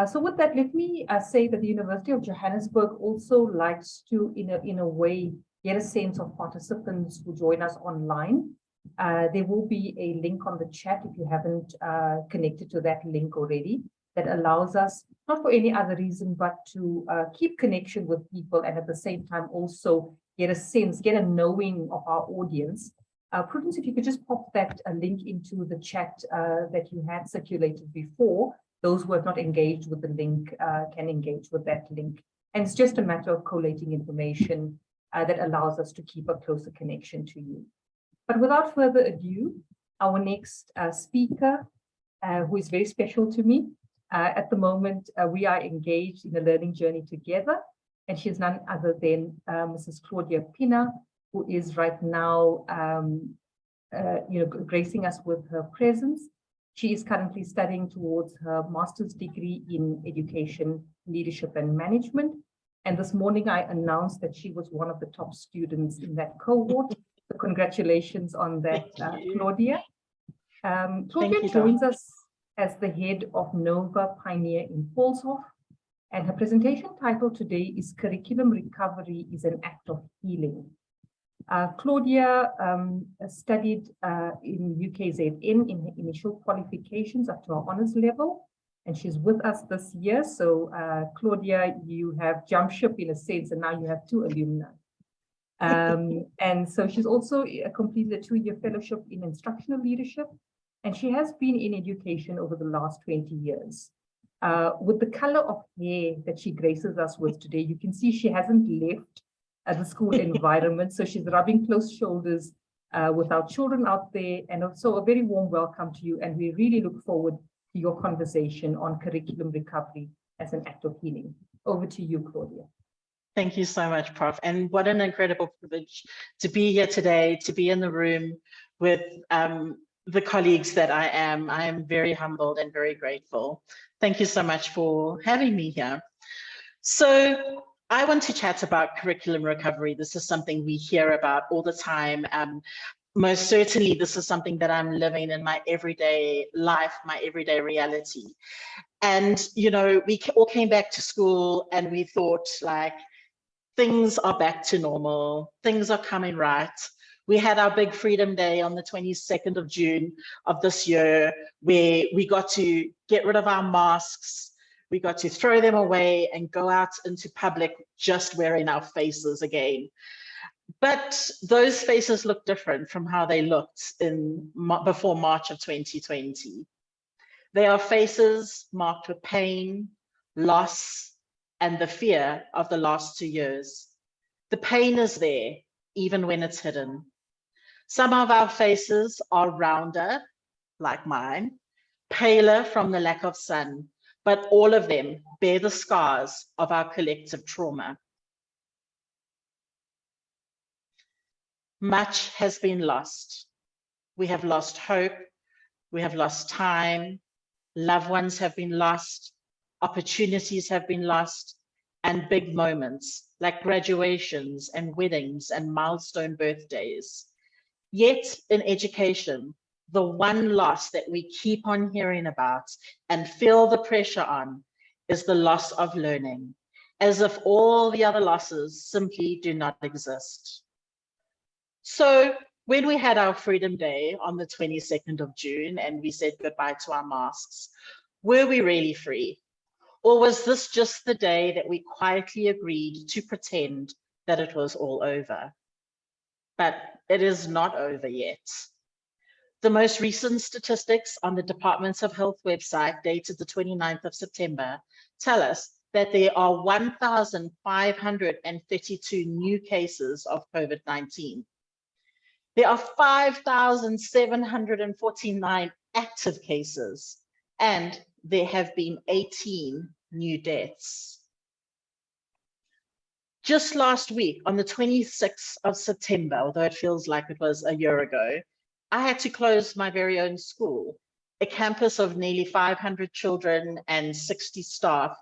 Speaker 2: So with that, let me say that the University of Johannesburg also likes to, in a way, get a sense of participants who join us online. There will be a link on the chat if you haven't connected to that link already, that allows us, not for any other reason, but to keep connection with people, and at the same time also get a sense, get a knowing of our audience. Prudence, if you could just pop that link into the chat that you had circulated before, those who have not engaged with the link can engage with that link. And it's just a matter of collating information that allows us to keep a closer connection to you. But without further ado, our next speaker, who is very special to me, at the moment, we are engaged in a learning journey together, and she is none other than Mrs. Claudia Pina, who is right now, gracing us with her presence. She is currently studying towards her master's degree in education, leadership, and management. And this morning, I announced that she was one of the top students in that cohort. So congratulations on that, Claudia. Claudia joins us as the head of Nova Pioneer in Paulshof, and her presentation title today is Curriculum Recovery is an Act of Healing. Claudia studied in UKZN in her initial qualifications up to her honours level, and she's with us this year. So Claudia, you have jumped ship in a sense, and now you have two alumni. And so she's also completed a 2-year fellowship in instructional leadership, and she has been in education over the last 20 years. With the color of hair that she graces us with today, you can see she hasn't left the school environment. So she's rubbing close shoulders with our children out there. And also a very warm welcome to you. And we really look forward to your conversation on curriculum recovery as an act of healing. Over to you, Claudia.
Speaker 5: Thank you so much, Prof. And what an incredible privilege to be here today, to be in the room with the colleagues that I am. I am very humbled and very grateful. Thank you so much for having me here. So I want to chat about curriculum recovery. This is something we hear about all the time. Most certainly, this is something that I'm living in my everyday life, my everyday reality. And, you know, we all came back to school and we thought like, things are back to normal, things are coming right. We had our big Freedom Day on the 22nd of June of this year, where we got to get rid of our masks, we got to throw them away and go out into public just wearing our faces again. But those faces look different from how they looked before March of 2020. They are faces marked with pain, loss, and the fear of the last 2 years. The pain is there, even when it's hidden. Some of our faces are rounder, like mine, paler from the lack of sun, but all of them bear the scars of our collective trauma. Much has been lost. We have lost hope, we have lost time, loved ones have been lost, opportunities have been lost, and big moments like graduations and weddings and milestone birthdays. Yet in education, the one loss that we keep on hearing about and feel the pressure on is the loss of learning, as if all the other losses simply do not exist. So when we had our Freedom Day on the 22nd of June and we said goodbye to our masks, were we really free? Or was this just the day that we quietly agreed to pretend that it was all over? But it is not over yet. The most recent statistics on the Department of Health website dated the 29th of September tell us that there are 1,532 new cases of COVID-19. There are 5,749 active cases, and there have been 18 new deaths. Just last week, on the 26th of September, although it feels like it was a year ago, I had to close my very own school, a campus of nearly 500 children and 60 staff.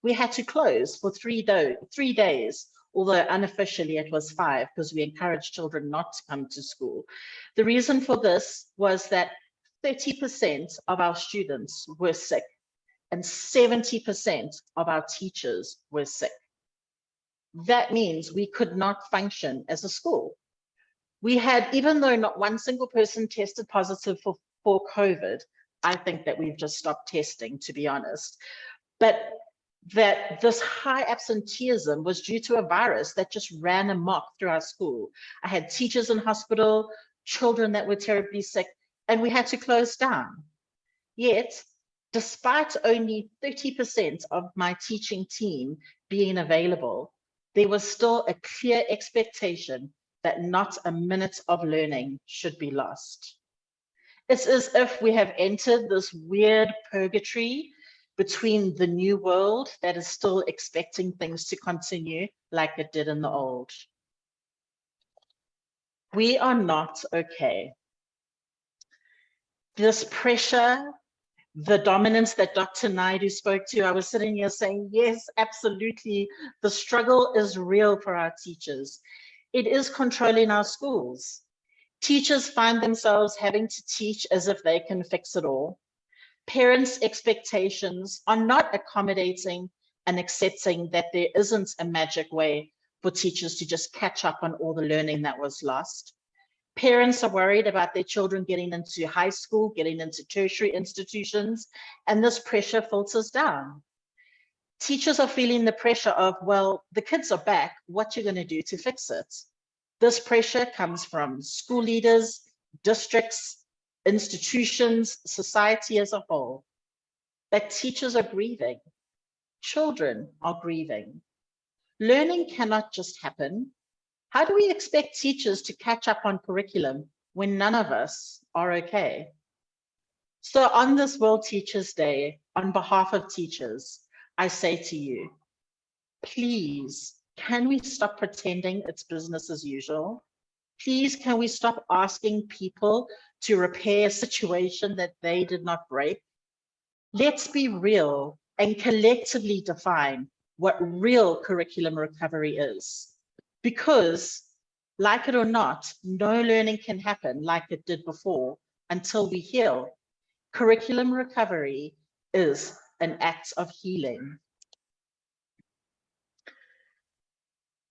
Speaker 5: We had to close for 3 days, although unofficially it was 5 because we encouraged children not to come to school. The reason for this was that 30% of our students were sick and 70% of our teachers were sick. That means we could not function as a school. We had, even though not one single person tested positive for COVID, I think that we've just stopped testing, to be honest, but that this high absenteeism was due to a virus that just ran amok through our school. I had teachers in hospital, children that were terribly sick, and we had to close down. Yet, despite only 30% of my teaching team being available, there was still a clear expectation that not a minute of learning should be lost. It's as if we have entered this weird purgatory between the new world that is still expecting things to continue like it did in the old. We are not okay. This pressure, the dominance that Dr. Naidu spoke to, I was sitting here saying, yes, absolutely. The struggle is real for our teachers. It is controlling our schools. Teachers find themselves having to teach as if they can fix it all. Parents' expectations are not accommodating and accepting that there isn't a magic way for teachers to just catch up on all the learning that was lost. Parents are worried about their children getting into high school, getting into tertiary institutions, and this pressure filters down. Teachers are feeling the pressure of, well, the kids are back, what you're going to do to fix it? This pressure comes from school leaders, districts, institutions, society as a whole. That teachers are grieving, children are grieving. Learning cannot just happen. How do we expect teachers to catch up on curriculum when none of us are okay? So on this World Teachers' Day, on behalf of teachers, I say to you, please, can we stop pretending it's business as usual? Please, can we stop asking people to repair a situation that they did not break? Let's be real and collectively define what real curriculum recovery is. Because, like it or not, no learning can happen like it did before until we heal. Curriculum recovery is an act of healing.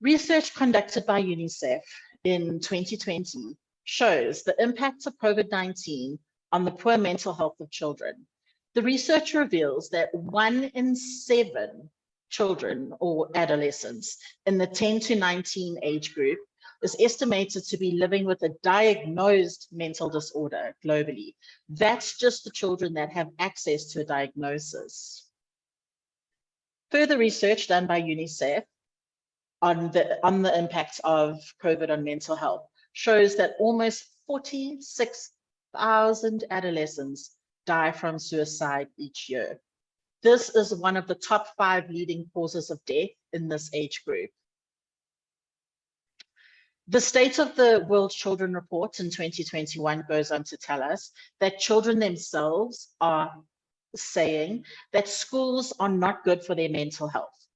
Speaker 5: Research conducted by UNICEF in 2020 shows the impact of COVID-19 on the poor mental health of children. The research reveals that 1 in 7 children or adolescents in the 10 to 19 age group is estimated to be living with a diagnosed mental disorder globally. That's just the children that have access to a diagnosis. Further research done by UNICEF on the impact of COVID on mental health shows that almost 46,000 adolescents die from suicide each year. This is one of the top 5 leading causes of death in this age group. The State of the World Children Report in 2021 goes on to tell us that children themselves are saying that schools are not good for their mental health.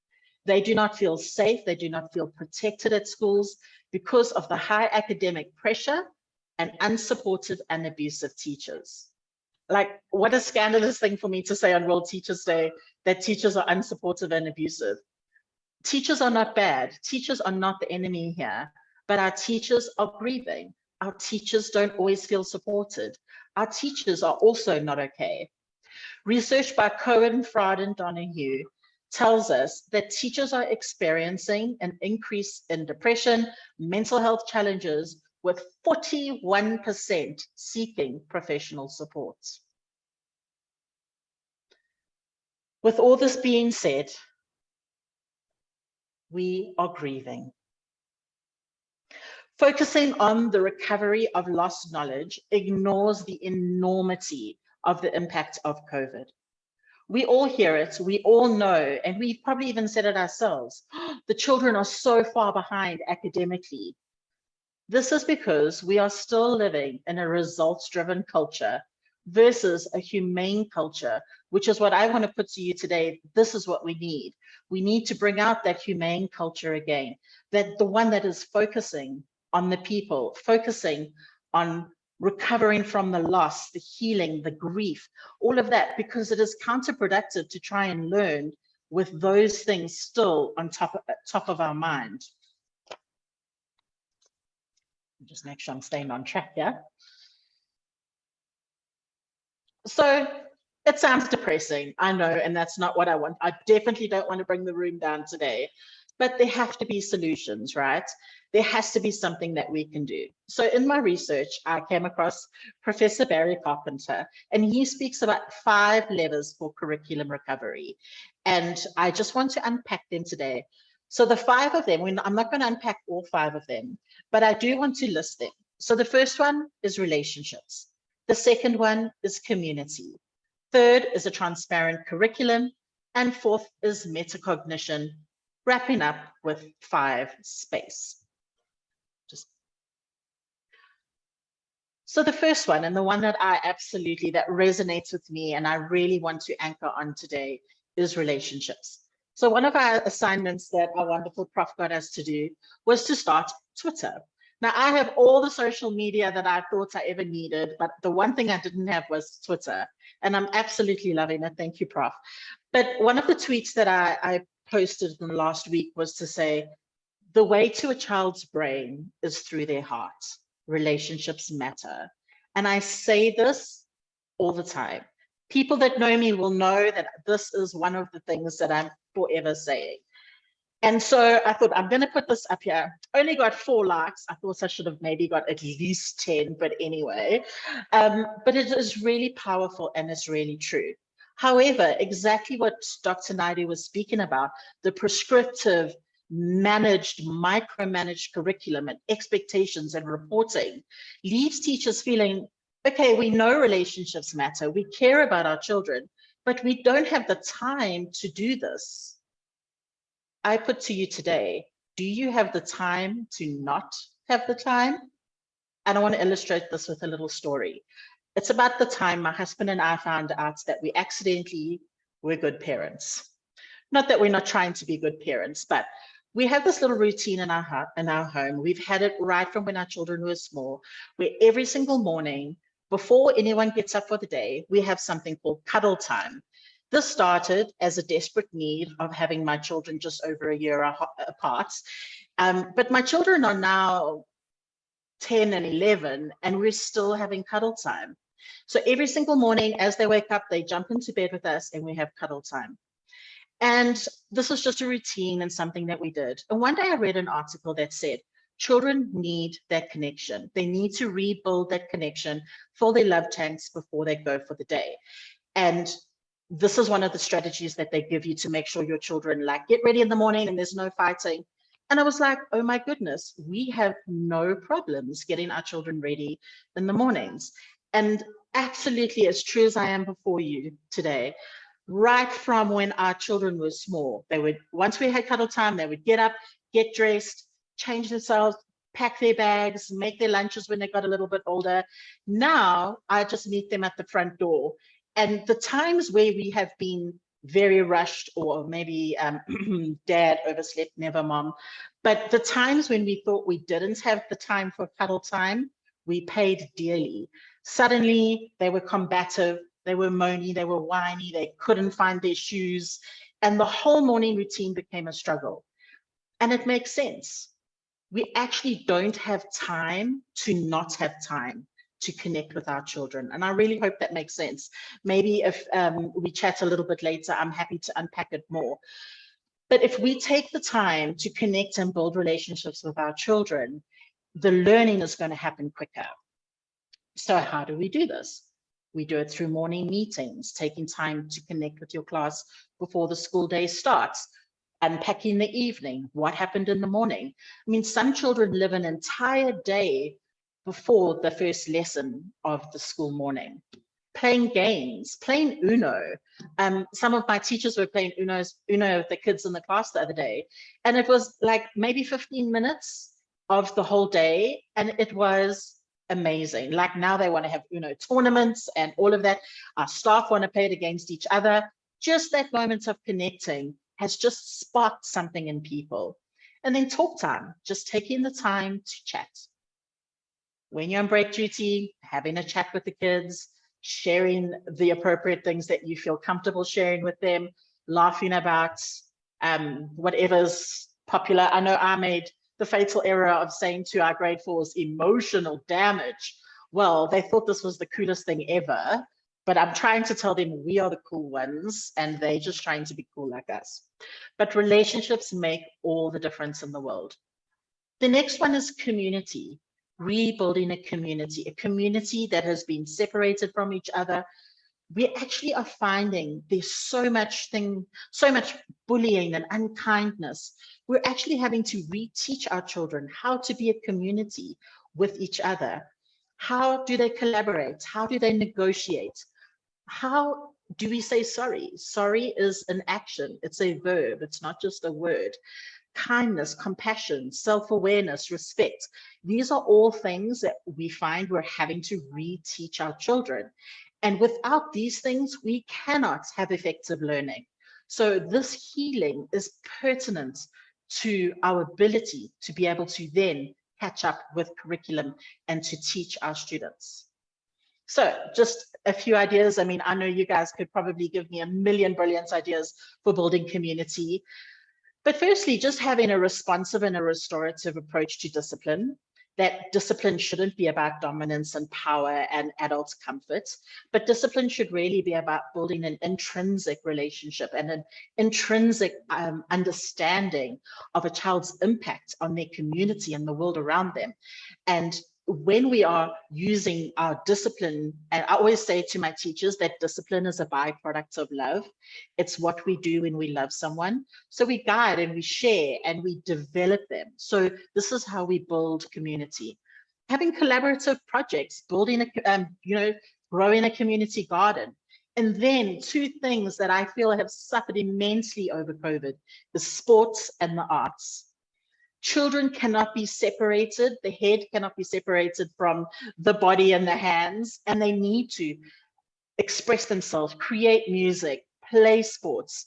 Speaker 5: They do not feel safe, they do not feel protected at schools because of the high academic pressure and unsupportive and abusive teachers. Like, what a scandalous thing for me to say on World Teachers' Day, that teachers are unsupportive and abusive. Teachers are not bad. Teachers are not the enemy here, but our teachers are grieving. Our teachers don't always feel supported. Our teachers are also not okay. Research by Cohen, Fraud, and Donahue tells us that teachers are experiencing an increase in depression, mental health challenges, with 41% seeking professional support. With all this being said, we are grieving. Focusing on the recovery of lost knowledge ignores the enormity of the impact of COVID. We all hear it, we all know, and we've probably even said it ourselves. The children are so far behind academically. This is because we are still living in a results-driven culture versus a humane culture, which is what I want to put to you today. This is what we need. We need to bring out that humane culture again, that the one that is focusing on the people, focusing on recovering from the loss, the healing, the grief, all of that, because it is counterproductive to try and learn with those things still on top of our mind. Just make sure I'm staying on track here. So it sounds depressing, I know, and that's not what I want. I definitely don't want to bring the room down today, but there have to be solutions, right? There has to be something that we can do. So in my research, I came across Professor Barry Carpenter, and he speaks about 5 levers for curriculum recovery. And I just want to unpack them today. So the 5 of them, I'm not going to unpack all 5 of them, but I do want to list them. So the first one is relationships. The second one is community. Third is a transparent curriculum. And 4th is metacognition, wrapping up with 5, space. So the first one, and the one that that resonates with me and I really want to anchor on today, is relationships. So one of our assignments that our wonderful prof got us to do was to start Twitter. Now, I have all the social media that I thought I ever needed, but the one thing I didn't have was Twitter, and I'm absolutely loving it. Thank you, Prof. But one of the tweets that I posted in the last week was to say, the way to a child's brain is through their heart. Relationships matter. And I say this all the time. People that know me will know that this is one of the things that I'm forever saying. And so I thought, I'm going to put this up here. Only got 4 likes. I thought I should have maybe got at least 10, but anyway. But it is really powerful and it's really true. However, exactly what Dr. Nadine was speaking about, the prescriptive, managed, micromanaged curriculum and expectations and reporting leaves teachers feeling okay, we know relationships matter, we care about our children, but we don't have the time to do this. I put to you today, do you have the time to not have the time? And I want to illustrate this with a little story. It's about the time my husband and I found out that we accidentally were good parents. Not that we're not trying to be good parents, but we have this little routine in our home. We've had it right from when our children were small, where every single morning, before anyone gets up for the day, we have something called cuddle time. This started as a desperate need of having my children just over a year apart. But my children are now 10 and 11, and we're still having cuddle time. So every single morning as they wake up, they jump into bed with us and we have cuddle time. And this is just a routine and something that we did. And one day I read an article that said, children need that connection. They need to rebuild that connection, fill their love tanks before they go for the day. And this is one of the strategies that they give you to make sure your children like get ready in the morning and there's no fighting. And I was like, oh my goodness, we have no problems getting our children ready in the mornings. And absolutely, as true as I am before you today, right from when our children were small, they would, once we had cuddle time, they would get up, get dressed, change themselves, pack their bags, make their lunches when they got a little bit older. Now I just meet them at the front door. And the times where we have been very rushed, or maybe dad overslept, never mom, but the times when we thought we didn't have the time for cuddle time, we paid dearly. Suddenly they were combative, they were moany, they were whiny, they couldn't find their shoes, and the whole morning routine became a struggle. And it makes sense. We actually don't have time to not have time to connect with our children. And I really hope that makes sense. Maybe if we chat a little bit later, I'm happy to unpack it more. But if we take the time to connect and build relationships with our children, the learning is going to happen quicker. So how do we do this? We do it through morning meetings, taking time to connect with your class before the school day starts, unpacking the evening, what happened in the morning. I mean, some children live an entire day before the first lesson of the school morning, playing games, playing Uno. Some of my teachers were playing Uno with the kids in the class the other day, and it was like maybe 15 minutes of the whole day, and it was amazing. Like now they want to have Uno tournaments and all of that. Our staff want to play it against each other. Just that moment of connecting has just sparked something in people. And then talk time, just taking the time to chat. When you're on break duty, having a chat with the kids, sharing the appropriate things that you feel comfortable sharing with them, laughing about whatever's popular. I know I made the fatal error of saying to our grade 4s, emotional damage. Well, they thought this was the coolest thing ever, but I'm trying to tell them we are the cool ones and they're just trying to be cool like us. But relationships make all the difference in the world. The next one is community. Rebuilding a community that has been separated from each other. We actually are finding there's so much bullying and unkindness. We're actually having to reteach our children how to be a community with each other. How do they collaborate? How do they negotiate? How do we say sorry? Sorry is an action. It's a verb. It's not just a word. Kindness, compassion, self-awareness, respect. These are all things that we find we're having to reteach our children. And without these things, we cannot have effective learning. So this healing is pertinent to our ability to be able to then catch up with curriculum and to teach our students. So just a few ideas. I mean, I know you guys could probably give me a million brilliant ideas for building community. But firstly, just having a responsive and a restorative approach to discipline. That discipline shouldn't be about dominance and power and adult comfort, but discipline should really be about building an intrinsic relationship and an intrinsic understanding of a child's impact on their community and the world around them. And when we are using our discipline, and I always say to my teachers that discipline is a byproduct of love. It's what we do when we love someone. So we guide and we share and we develop them. So this is how we build community. having collaborative projects, building growing a community garden. And then two things that I feel have suffered immensely over COVID, the sports and the arts. Children cannot be separated. The head cannot be separated from the body and the hands, and they need to express themselves, create music, play sports.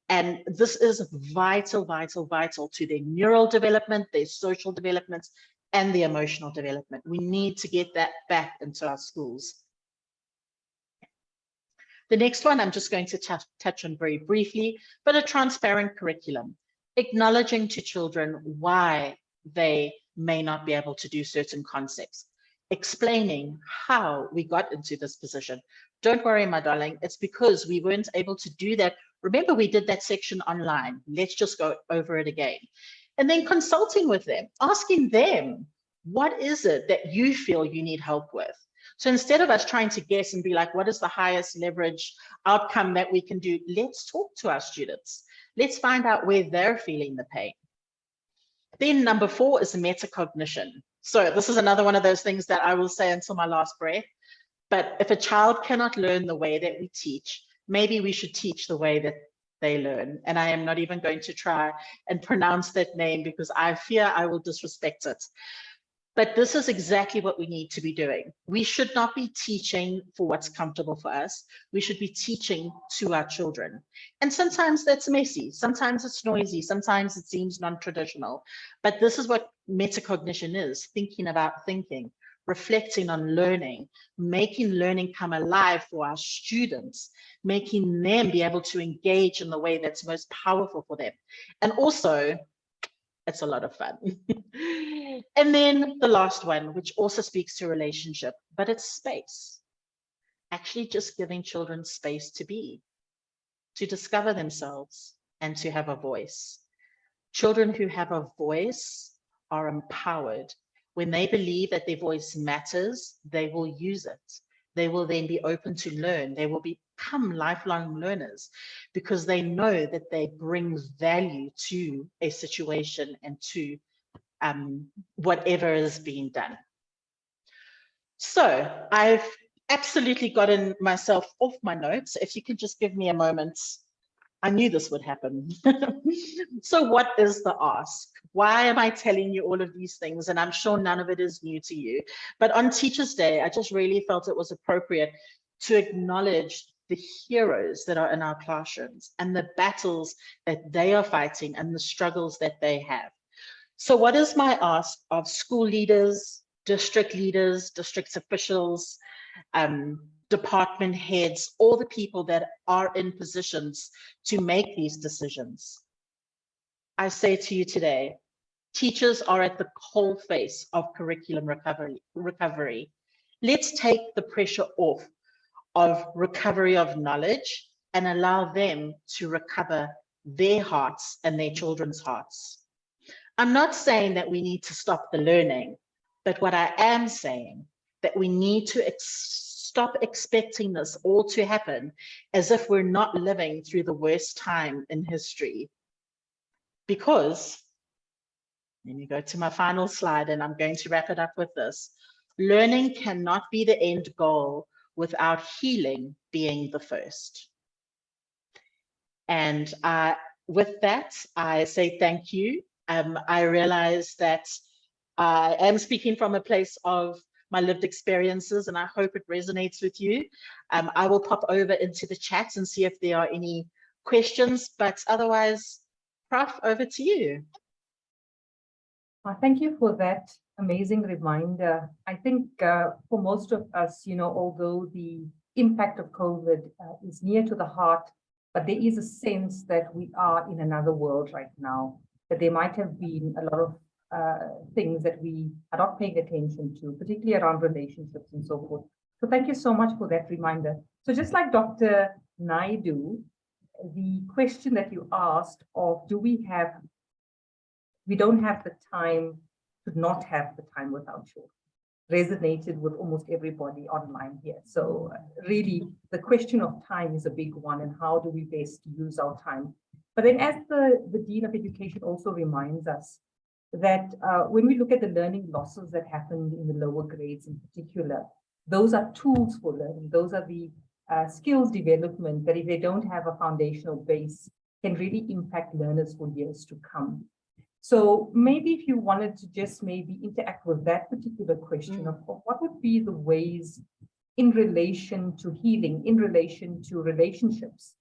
Speaker 5: And this is vital, vital, vital to their neural development, their social development, and the emotional development. We need to get that back into our schools. The next one I'm just going to touch on very briefly, but a transparent curriculum, acknowledging to children why they may not be able to do certain concepts, explaining how we got into this position. Don't worry, my darling, it's because we weren't able to do that. Remember, we did that section online. Let's just go over it again. And then consulting with them, asking them, what is it that you feel you need help with? So instead of us trying to guess and be like, what is the highest leverage outcome that we can do? Let's talk to our students. Let's find out where they're feeling the pain. Then number 4 is metacognition. So this is another one of those things that I will say until my last breath. But if a child cannot learn the way that we teach, maybe we should teach the way that they learn. And I am not even going to try and pronounce that name because I fear I will disrespect it. But this is exactly what we need to be doing. We should not be teaching for what's comfortable for us. We should be teaching to our children. And sometimes that's messy. Sometimes it's noisy. Sometimes it seems non-traditional. But this is what metacognition is, thinking about thinking, reflecting on learning, making learning come alive for our students, making them be able to engage in the way that's most powerful for them. And also, it's a lot of fun. And then the last one, which also speaks to relationship, but it's space. Actually just giving children space to be, to discover themselves and to have a voice. Children who have a voice are empowered. When they believe that their voice matters, they will use it. They will then be open to learn. They will become lifelong learners because they know that they bring value to a situation and to whatever is being done. So I've absolutely gotten myself off my notes. If you could just give me a moment. I knew this would happen. So what is the ask? Why am I telling you all of these things? And I'm sure none of it is new to you. But on Teachers' Day, I just really felt it was appropriate to acknowledge the heroes that are in our classrooms and the battles that they are fighting and the struggles that they have. So what is my ask of school leaders, district officials, department heads, all the people that are in positions to make these decisions? I say to you today, teachers are at the coal face of curriculum recovery. Let's take the pressure off of recovery of knowledge and allow them to recover their hearts and their children's hearts. I'm not saying that we need to stop the learning, but what I am saying that we need to stop expecting this all to happen as if we're not living through the worst time in history. Because, let me go to my final slide and I'm going to wrap it up with this. Learning cannot be the end goal without healing being the first. And with that, I say thank you. I realize that I am speaking from a place of my lived experiences, and I hope it resonates with you. I will pop over into the chat and see if there are any questions, but otherwise, Prof, over to you.
Speaker 2: Thank you for that amazing reminder. I think for most of us, although the impact of COVID is near to the heart, but there is a sense that we are in another world right now, that there might have been a lot of things that we are not paying attention to, particularly around relationships and so forth. So thank you so much for that reminder. So just like Dr. Naidu, the question that you asked of we don't have the time to not have the time with our children resonated with almost everybody online here. So really the question of time is a big one, and how do we best use our time? But then as the Dean of Education also reminds us, that when we look at the learning losses that happened in the lower grades in particular, those are tools for learning. Those are the skills development that if they don't have a foundational base can really impact learners for years to come. So maybe if you wanted to just maybe interact with that particular question of what would be the ways in relation to healing, in relation to relationships,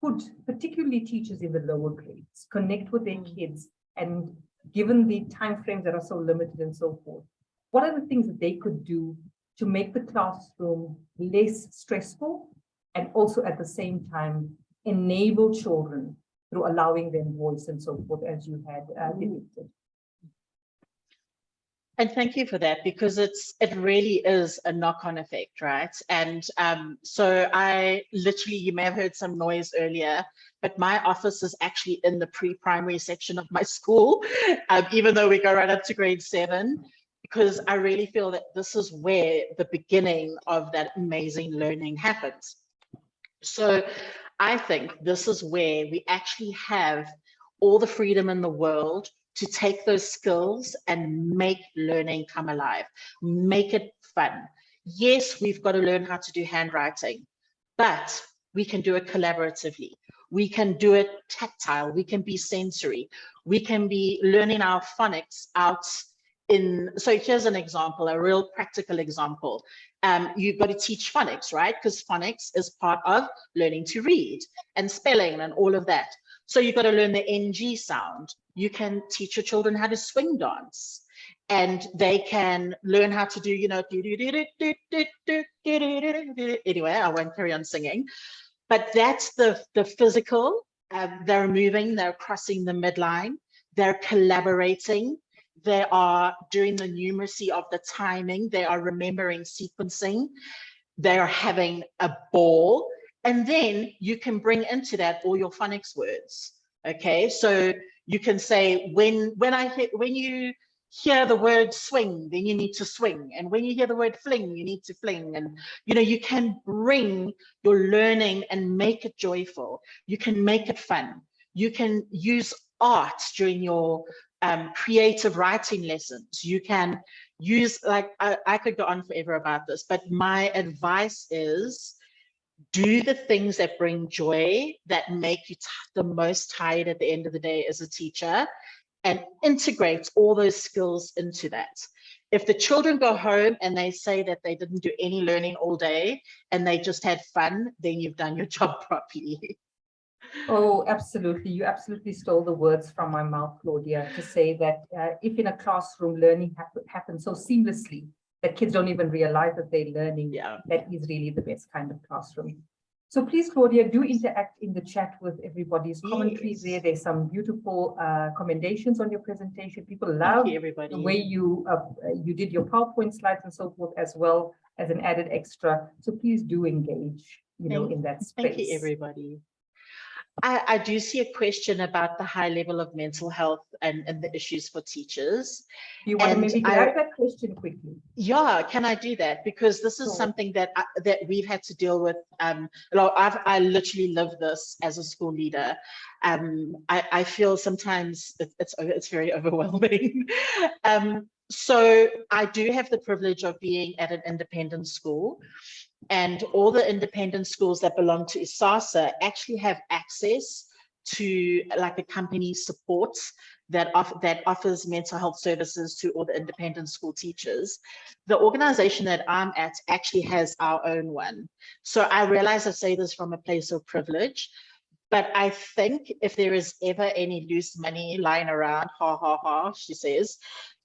Speaker 2: could particularly teachers in the lower grades connect with their kids, and given the timeframes that are so limited and so forth, what are the things that they could do to make the classroom less stressful and also at the same time enable children through allowing them voice and so forth, as you had depicted?
Speaker 5: And thank you for that, because it really is a knock-on effect, right? And so I literally, you may have heard some noise earlier, but my office is actually in the pre-primary section of my school, even though we go right up to grade 7, because I really feel that this is where the beginning of that amazing learning happens. So I think this is where we actually have all the freedom in the world to take those skills and make learning come alive, make it fun. Yes, we've got to learn how to do handwriting, but we can do it collaboratively. We can do it tactile. We can be sensory. We can be learning our phonics out in, so here's an example, a real practical example. You've got to teach phonics, right? Because phonics is part of learning to read and spelling and all of that. So you've got to learn the NG sound. You can teach your children how to swing dance, and they can learn how to do, you know, anyway, I won't carry on singing, but that's the physical. They're moving, they're crossing the midline, they're collaborating, they are doing the numeracy of the timing, they are remembering sequencing, they are having a ball. And then you can bring into that all your phonics words. Okay, so you can say when you hear the word swing, then you need to swing, and when you hear the word fling, you need to fling. And you know, you can bring your learning and make it joyful. You can make it fun. You can use art during your creative writing lessons. You can use, like, I could go on forever about this, but my advice is, do the things that bring joy, that make you the most tired at the end of the day as a teacher, and integrate all those skills into that. If the children go home and they say that they didn't do any learning all day and they just had fun, then you've done your job properly.
Speaker 2: Oh, absolutely. You absolutely stole the words from my mouth, Claudia, to say that if in a classroom learning happens so seamlessly that kids don't even realize that they're learning, that is really the best kind of classroom. So please, Claudia, do interact in the chat with everybody's commentaries there. There's some beautiful commendations on your presentation. People love the way you did your PowerPoint slides and so forth, as well as an added extra. So please do engage, you know, in that space.
Speaker 5: Thank you, everybody. I do see a question about the high level of mental health and the issues for teachers.
Speaker 2: Do you want to maybe grab that question quickly?
Speaker 5: Yeah, can I do that? Because this is something that that we've had to deal with. I literally live this as a school leader. I feel sometimes it's very overwhelming. So I do have the privilege of being at an independent school. And all the independent schools that belong to ISASA actually have access to, like, a company support that offers mental health services to all the independent school teachers. The organization that I'm at actually has our own one. So I realize I say this from a place of privilege, but I think if there is ever any loose money lying around, ha ha ha, she says,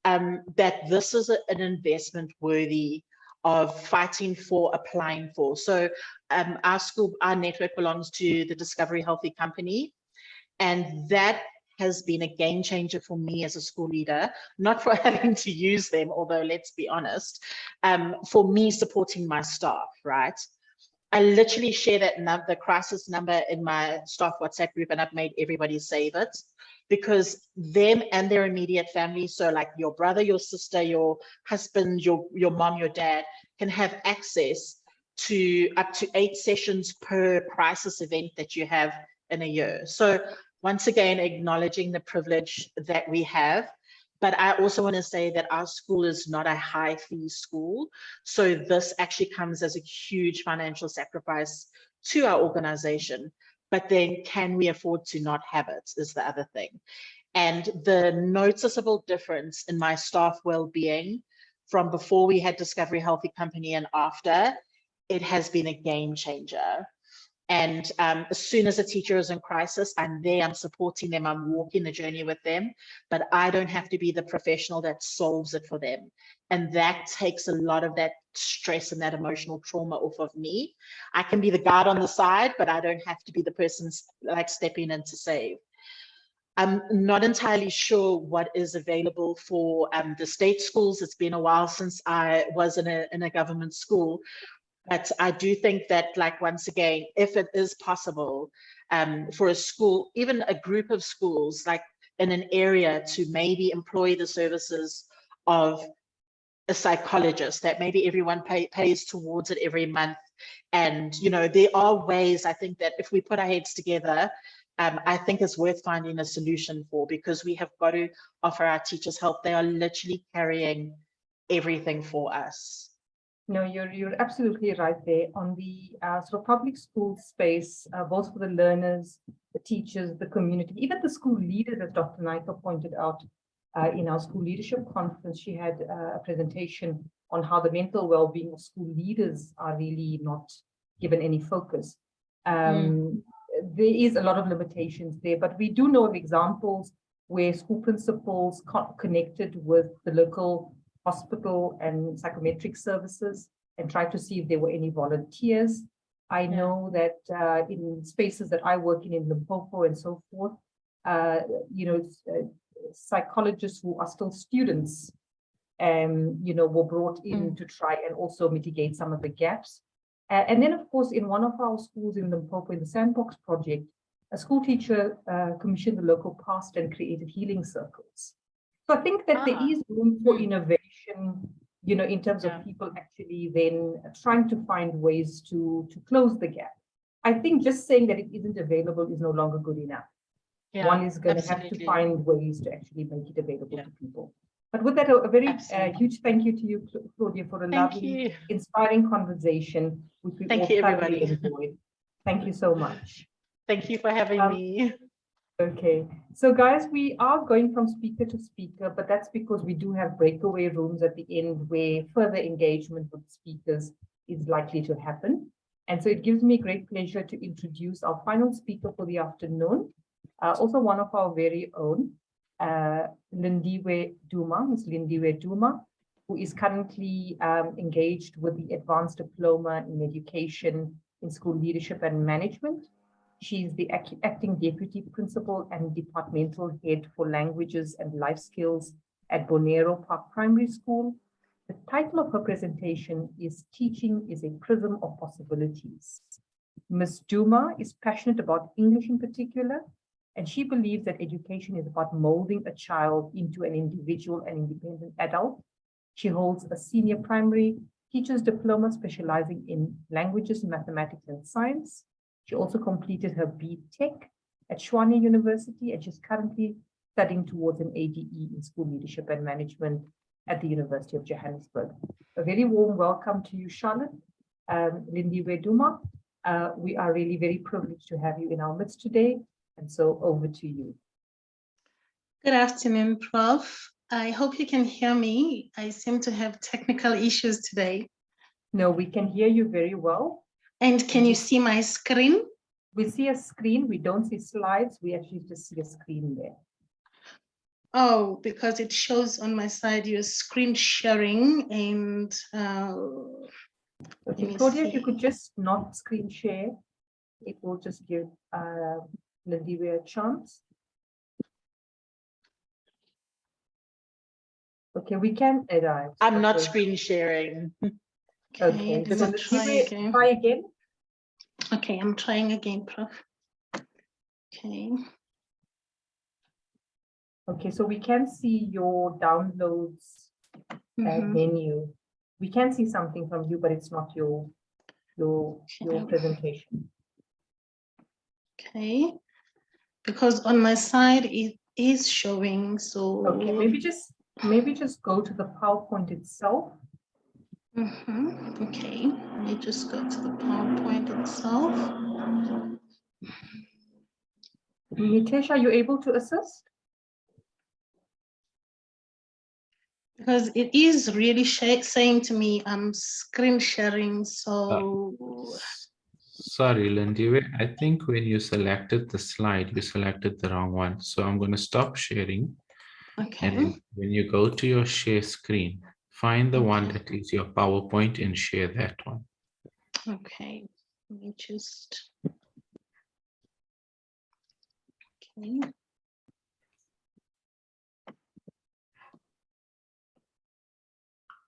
Speaker 5: that this is an investment worthy of fighting for, applying for. So our network belongs to the Discovery Healthy Company, and that has been a game changer for me as a school leader, not for having to use them, although let's be honest, for me supporting my staff, right? I literally share that the crisis number in my staff WhatsApp group, and I've made everybody save it, because them and their immediate family, so like your brother, your sister, your husband, your mom, your dad, can have access to up to 8 sessions per crisis event that you have in a year. So once again, acknowledging the privilege that we have, But I also want to say that our school is not a high fee school. So this actually comes as a huge financial sacrifice to our organization. But then can we afford to not have it is the other thing. And the noticeable difference in my staff well-being from before we had Discovery Healthy Company and after, it has been a game changer. And as soon as a teacher is in crisis, I'm there, I'm supporting them, I'm walking the journey with them, but I don't have to be the professional that solves it for them. And that takes a lot of that stress and that emotional trauma off of me. I can be the guard on the side, but I don't have to be the person like stepping in to save. I'm not entirely sure what is available for the state schools. It's been a while since I was in a government school. But I do think that, like, once again, if it is possible for a school, even a group of schools, like in an area, to maybe employ the services of a psychologist, that maybe everyone pays towards it every month. And, you know, there are ways, I think, that if we put our heads together, I think it's worth finding a solution for, because we have got to offer our teachers help. They are literally carrying everything for us.
Speaker 2: No, you're absolutely right there. On the sort of public school space, both for the learners, the teachers, the community, even the school leaders, as Dr. Naika pointed out in our school leadership conference, she had a presentation on how the mental well-being of school leaders are really not given any focus. There is a lot of limitations there, but we do know of examples where school principals connected with the local hospital and psychometric services and tried to see if there were any volunteers. I know that in spaces that I work in Limpopo and so forth, you know, psychologists who are still students, you know, were brought in to try and also mitigate some of the gaps. And then, of course, in one of our schools in Limpopo, in the Sandbox project, a school teacher commissioned the local pastor and created healing circles. So I think that there is room for innovation, you know, in terms of people actually then trying to find ways to close the gap. I think just saying that it isn't available is no longer good enough. One is going to have to find ways to actually make it available to people. But with that, a very huge thank you to you, Claudia, for a lovely, inspiring conversation, which we all thoroughly enjoyed. Thank you so much.
Speaker 5: Thank you for having me.
Speaker 2: Okay, so guys, we are going from speaker to speaker, but that's because we do have breakaway rooms at the end where further engagement with speakers is likely to happen. And so it gives me great pleasure to introduce our final speaker for the afternoon, also one of our very own, Lindiwe Duma, Ms. Lindiwe Duma, who is currently engaged with the Advanced Diploma in Education in School Leadership and Management. She's the acting deputy principal and departmental head for languages and life skills at Bonero Park Primary School. The title of her presentation is Teaching is a Prism of Possibilities. Ms. Duma is passionate about English in particular, and she believes that education is about molding a child into an individual and independent adult. She holds a senior primary teacher's diploma specializing in languages, mathematics, and science. She also completed her B.Tech at Tshwane University, and she's currently studying towards an ADE in School Leadership and Management at the University of Johannesburg. A very warm welcome to you, Charlotte. Lindiwe Duma. We are really very privileged to have you in our midst today, and so over to you.
Speaker 6: Good afternoon, Prof. I hope you can hear me. I seem to have technical issues today.
Speaker 2: No, we can hear you very well.
Speaker 6: And can you see my screen?
Speaker 2: We see a screen. We don't see slides. We actually just see a screen there.
Speaker 6: Oh, because it shows on my side your screen sharing and
Speaker 2: okay, Claudia, if you could just not screen share, it will just give Lindiwe a chance. Okay, we can edit.
Speaker 5: I'm not screen sharing.
Speaker 2: Okay, so try again.
Speaker 6: Okay, I'm trying again, Prof. Okay.
Speaker 2: Okay, so we can see your downloads menu. We can see something from you, but it's not your presentation.
Speaker 6: Okay, because on my side is showing. So
Speaker 2: Okay, maybe just go to the PowerPoint itself.
Speaker 6: Okay, let me just go to the PowerPoint itself.
Speaker 2: Nitesh, are you able to assist?
Speaker 6: Because it is really saying to me, I'm screen sharing, so
Speaker 7: Sorry, Lindy. I think when you selected the slide, you selected the wrong one. So I'm going to stop sharing.
Speaker 6: okay.
Speaker 7: And when you go to your share screen, find the one that is your PowerPoint and share that one.
Speaker 6: Okay, let me just. Okay.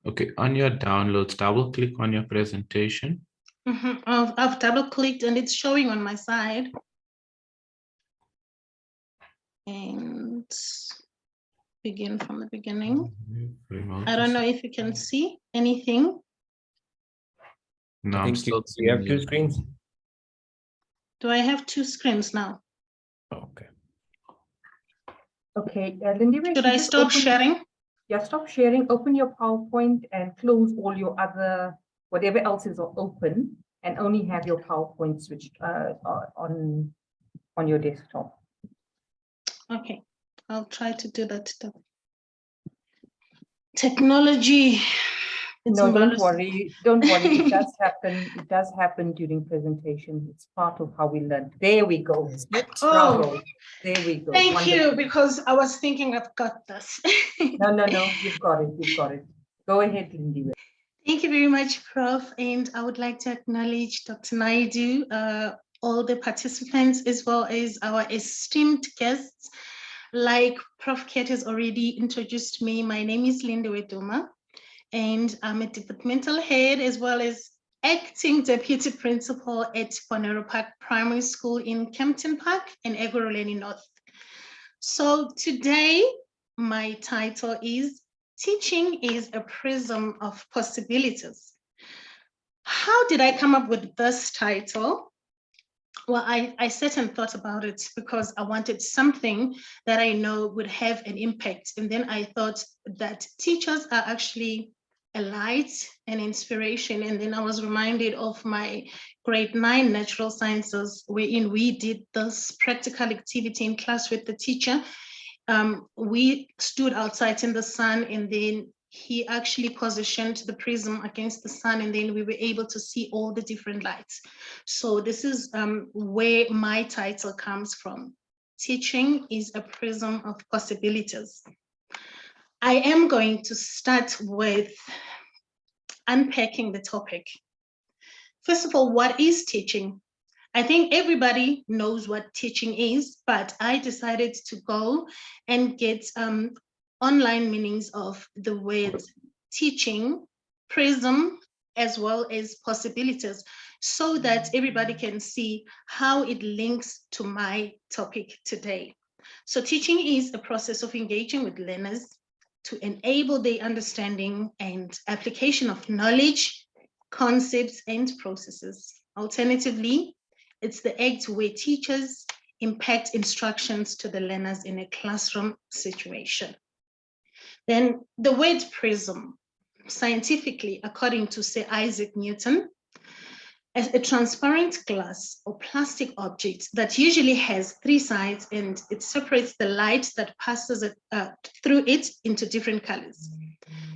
Speaker 7: Okay, on your downloads, double click on your presentation.
Speaker 6: I've double clicked and it's showing on my side. And begin from the beginning. I don't know if you can see anything.
Speaker 7: No,
Speaker 8: I
Speaker 7: I'm
Speaker 8: think
Speaker 7: still
Speaker 8: you have
Speaker 7: seeing
Speaker 8: two
Speaker 7: you.
Speaker 8: screens.
Speaker 6: Do I have two screens now?
Speaker 8: Okay.
Speaker 2: Okay, Lindy,
Speaker 6: Should I stop sharing?
Speaker 2: Yeah, stop sharing, open your PowerPoint and close all your other, whatever else is open, and only have your PowerPoint switched on your desktop.
Speaker 6: Okay, I'll try to do that. Technology.
Speaker 2: No, don't worry. Don't worry. It does happen. It does happen during presentations. It's part of how we learn. There we go. Bravo. There we go.
Speaker 6: Thank
Speaker 2: Wonderful.
Speaker 6: you, because I was thinking I've got this.
Speaker 2: No. You've got it. You've got it. Go ahead, Lindy.
Speaker 6: Thank you very much, Prof. And I would like to acknowledge Dr. Naidu, all the participants, as well as our esteemed guests. Like Prof. Ket has already introduced me, my name is Linda Weduma, and I'm a departmental head as well as acting deputy principal at Bonero Park Primary School in Kempton Park in Ekurhuleni North. So today, my title is Teaching is a Prism of Possibilities. How did I come up with this title? Well, I sat and thought about it because I wanted something that I know would have an impact. And then I thought that teachers are actually a light and inspiration. And then I was reminded of my grade 9 natural sciences, wherein we did this practical activity in class with the teacher. We stood outside in the sun, and then he actually positioned the prism against the sun, and then we were able to see all the different lights. So this is where my title comes from. Teaching is a prism of possibilities. I am going to start with unpacking the topic. First of all, what is teaching? I think everybody knows what teaching is, but I decided to go and get online meanings of the words teaching, prism, as well as possibilities, so that everybody can see how it links to my topic today. So teaching is a process of engaging with learners to enable their understanding and application of knowledge, concepts, and processes. Alternatively, it's the act where teachers impact instructions to the learners in a classroom situation. Then the word prism, scientifically, according to Sir Isaac Newton, as a transparent glass or plastic object that usually has 3 sides, and it separates the light that passes through it into different colors.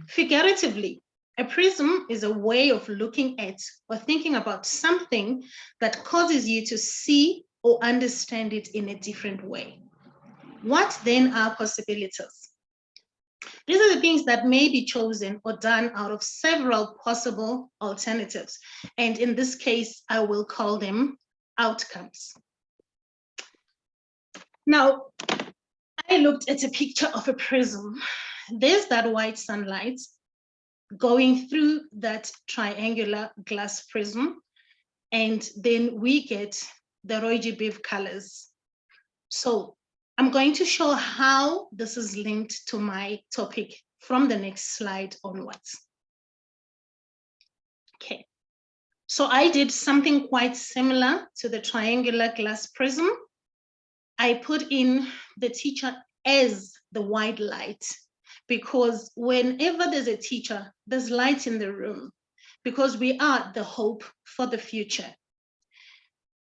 Speaker 6: Figuratively, a prism is a way of looking at or thinking about something that causes you to see or understand it in a different way. What then are possibilities? These are the things that may be chosen or done out of several possible alternatives. And in this case, I will call them outcomes. Now, I looked at a picture of a prism. There's that white sunlight going through that triangular glass prism, and then we get the Roy Biv colors. So I'm going to show how this is linked to my topic from the next slide onwards. Okay, so I did something quite similar to the triangular glass prism. I put in the teacher as the white light, because whenever there's a teacher, there's light in the room, because we are the hope for the future.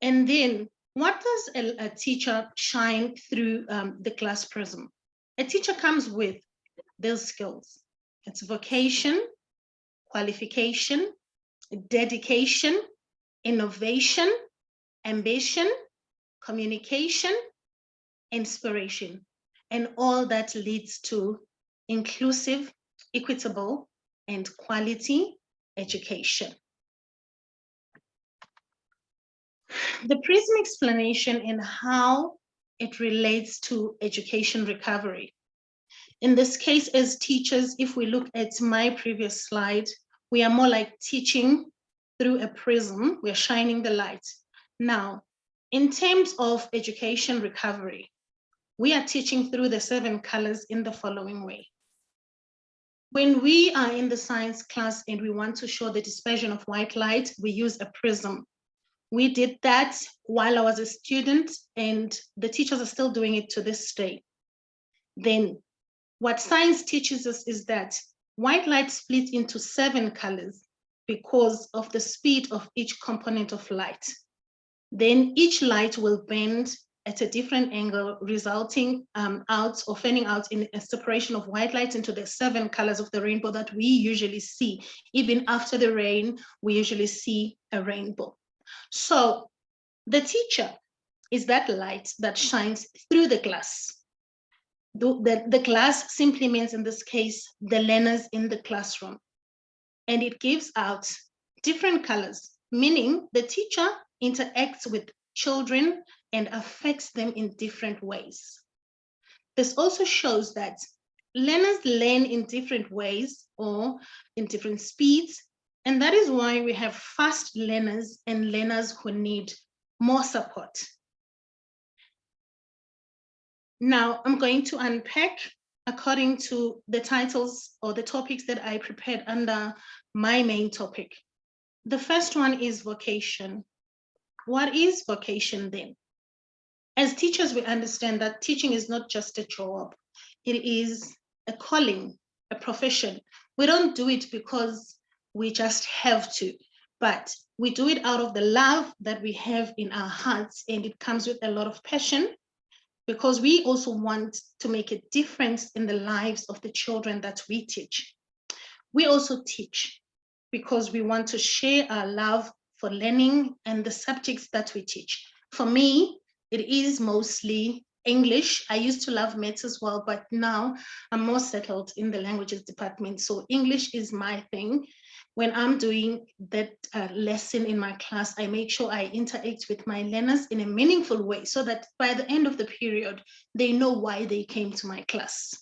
Speaker 6: And then what does a teacher shine through the class prism? A teacher comes with those skills. It's vocation, qualification, dedication, innovation, ambition, communication, inspiration, and all that leads to inclusive, equitable, and quality education. The PRISM explanation in how it relates to education recovery. In this case, as teachers, if we look at my previous slide, we are more like teaching through a prism, we're shining the light. Now, in terms of education recovery, we are teaching through the 7 colors in the following way. When we are in the science class and we want to show the dispersion of white light, we use a prism. We did that while I was a student, and the teachers are still doing it to this day. Then what science teaches us is that white light splits into 7 colors because of the speed of each component of light. Then each light will bend at a different angle, resulting out or fanning out in a separation of white light into the 7 colors of the rainbow that we usually see. Even after the rain, we usually see a rainbow. So the teacher is that light that shines through the class. The class simply means, in this case, the learners in the classroom. And it gives out different colors, meaning the teacher interacts with children and affects them in different ways. This also shows that learners learn in different ways or in different speeds. And that is why we have fast learners and learners who need more support. Now, I'm going to unpack according to the titles or the topics that I prepared under my main topic. The first one is vocation. What is vocation then? As teachers, we understand that teaching is not just a job. It is a calling, a profession. We don't do it because we just have to, but we do it out of the love that we have in our hearts, and it comes with a lot of passion, because we also want to make a difference in the lives of the children that we teach. We also teach because we want to share our love for learning and the subjects that we teach. For me, it is mostly English. I used to love maths as well, but now I'm more settled in the languages department. So English is my thing. When I'm doing that lesson in my class, I make sure I interact with my learners in a meaningful way so that by the end of the period, they know why they came to my class.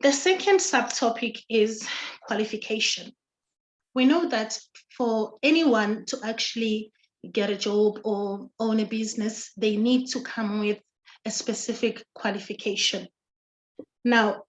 Speaker 6: The second subtopic is qualification. We know that for anyone to actually get a job or own a business, they need to come with a specific qualification. Now,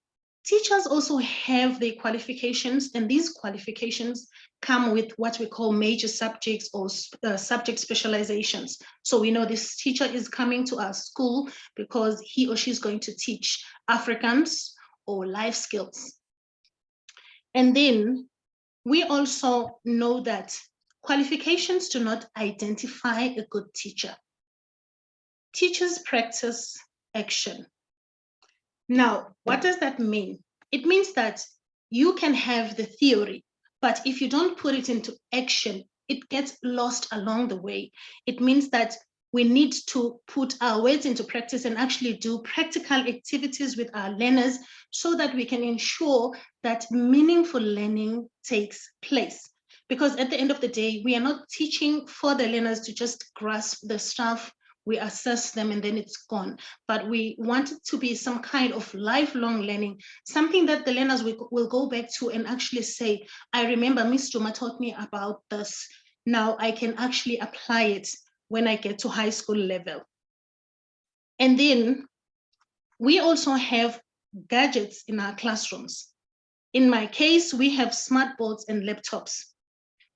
Speaker 6: teachers also have their qualifications, and these qualifications come with what we call major subjects or subject specializations. So we know this teacher is coming to our school because he or she is going to teach Africans or life skills. And then we also know that qualifications do not identify a good teacher. Teachers practice action. Now, what does that mean? It means that you can have the theory, but if you don't put it into action, it gets lost along the way. It means that we need to put our words into practice and actually do practical activities with our learners so that we can ensure that meaningful learning takes place. Because at the end of the day, we are not teaching for the learners to just grasp the stuff. We assess them and then it's gone. But we want it to be some kind of lifelong learning, something that the learners will go back to and actually say, I remember Miss Juma taught me about this. Now I can actually apply it when I get to high school level. And then we also have gadgets in our classrooms. In my case, we have smart boards and laptops.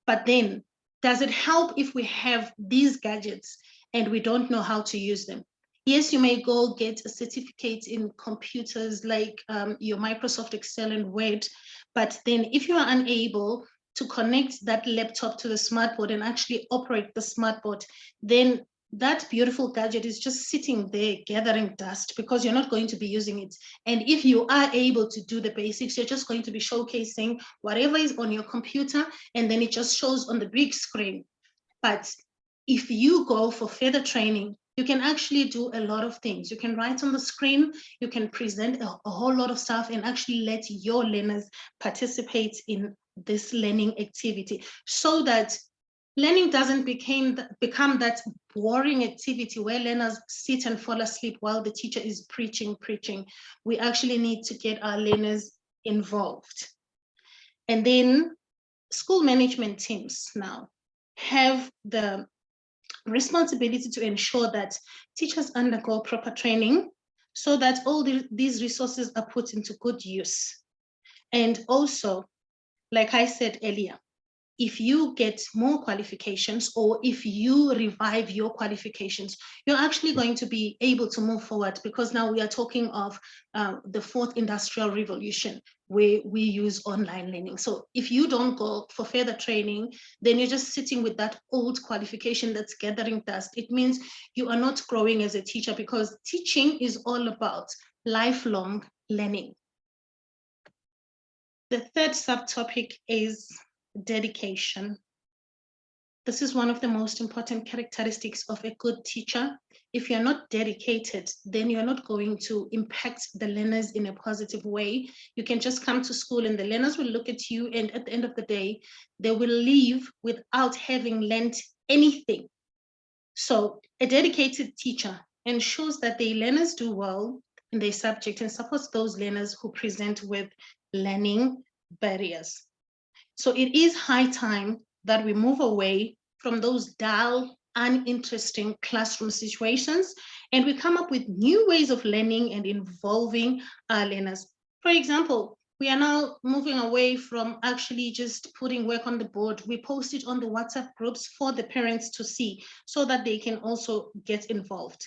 Speaker 6: But then, does it help if we have these gadgets and we don't know how to use them? Yes, you may go get a certificate in computers like your Microsoft Excel and Word, but then if you are unable to connect that laptop to the smartboard and actually operate the smartboard, then that beautiful gadget is just sitting there gathering dust because you're not going to be using it. And if you are able to do the basics, you're just going to be showcasing whatever is on your computer, and then it just shows on the big screen. But if you go for further training, you can actually do a lot of things. You can write on the screen, you can present a whole lot of stuff and actually let your learners participate in this learning activity so that learning doesn't become that boring activity where learners sit and fall asleep while the teacher is preaching. We actually need to get our learners involved. And then school management teams now have the responsibility to ensure that teachers undergo proper training so that all these resources are put into good use. And also, like I said earlier, if you get more qualifications or if you revive your qualifications, you're actually going to be able to move forward, because now we are talking of the fourth industrial revolution where we use online learning. So if you don't go for further training, then you're just sitting with that old qualification that's gathering dust. It means you are not growing as a teacher, because teaching is all about lifelong learning. The third subtopic is dedication. This is one of the most important characteristics of a good teacher. If you're not dedicated, then you're not going to impact the learners in a positive way. You can just come to school and the learners will look at you, and at the end of the day, they will leave without having learned anything. So a dedicated teacher ensures that the learners do well in their subject and supports those learners who present with learning barriers. So it is high time that we move away from those dull, uninteresting classroom situations, and we come up with new ways of learning and involving our learners. For example, we are now moving away from actually just putting work on the board. We post it on the WhatsApp groups for the parents to see so that they can also get involved.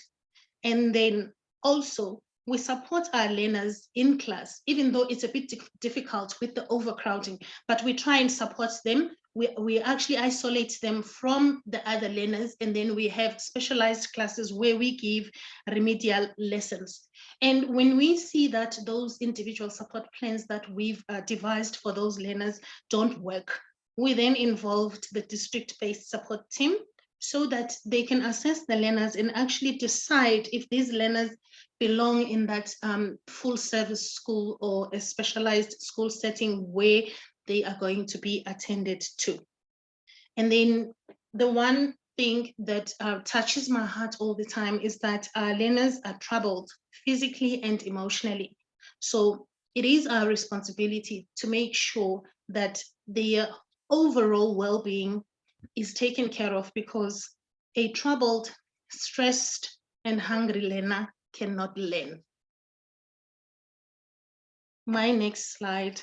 Speaker 6: And then also, we support our learners in class, even though it's a bit difficult with the overcrowding, but we try and support them. We actually isolate them from the other learners, and then we have specialized classes where we give remedial lessons. And when we see that those individual support plans that we've devised for those learners don't work, we then involved the district-based support team so that they can assess the learners and actually decide if these learners belong in that full service school or a specialized school setting where they are going to be attended to. And then the one thing that touches my heart all the time is that our learners are troubled physically and emotionally. So it is our responsibility to make sure that their overall well-being is taken care of, because a troubled, stressed, and hungry learner cannot learn. My next slide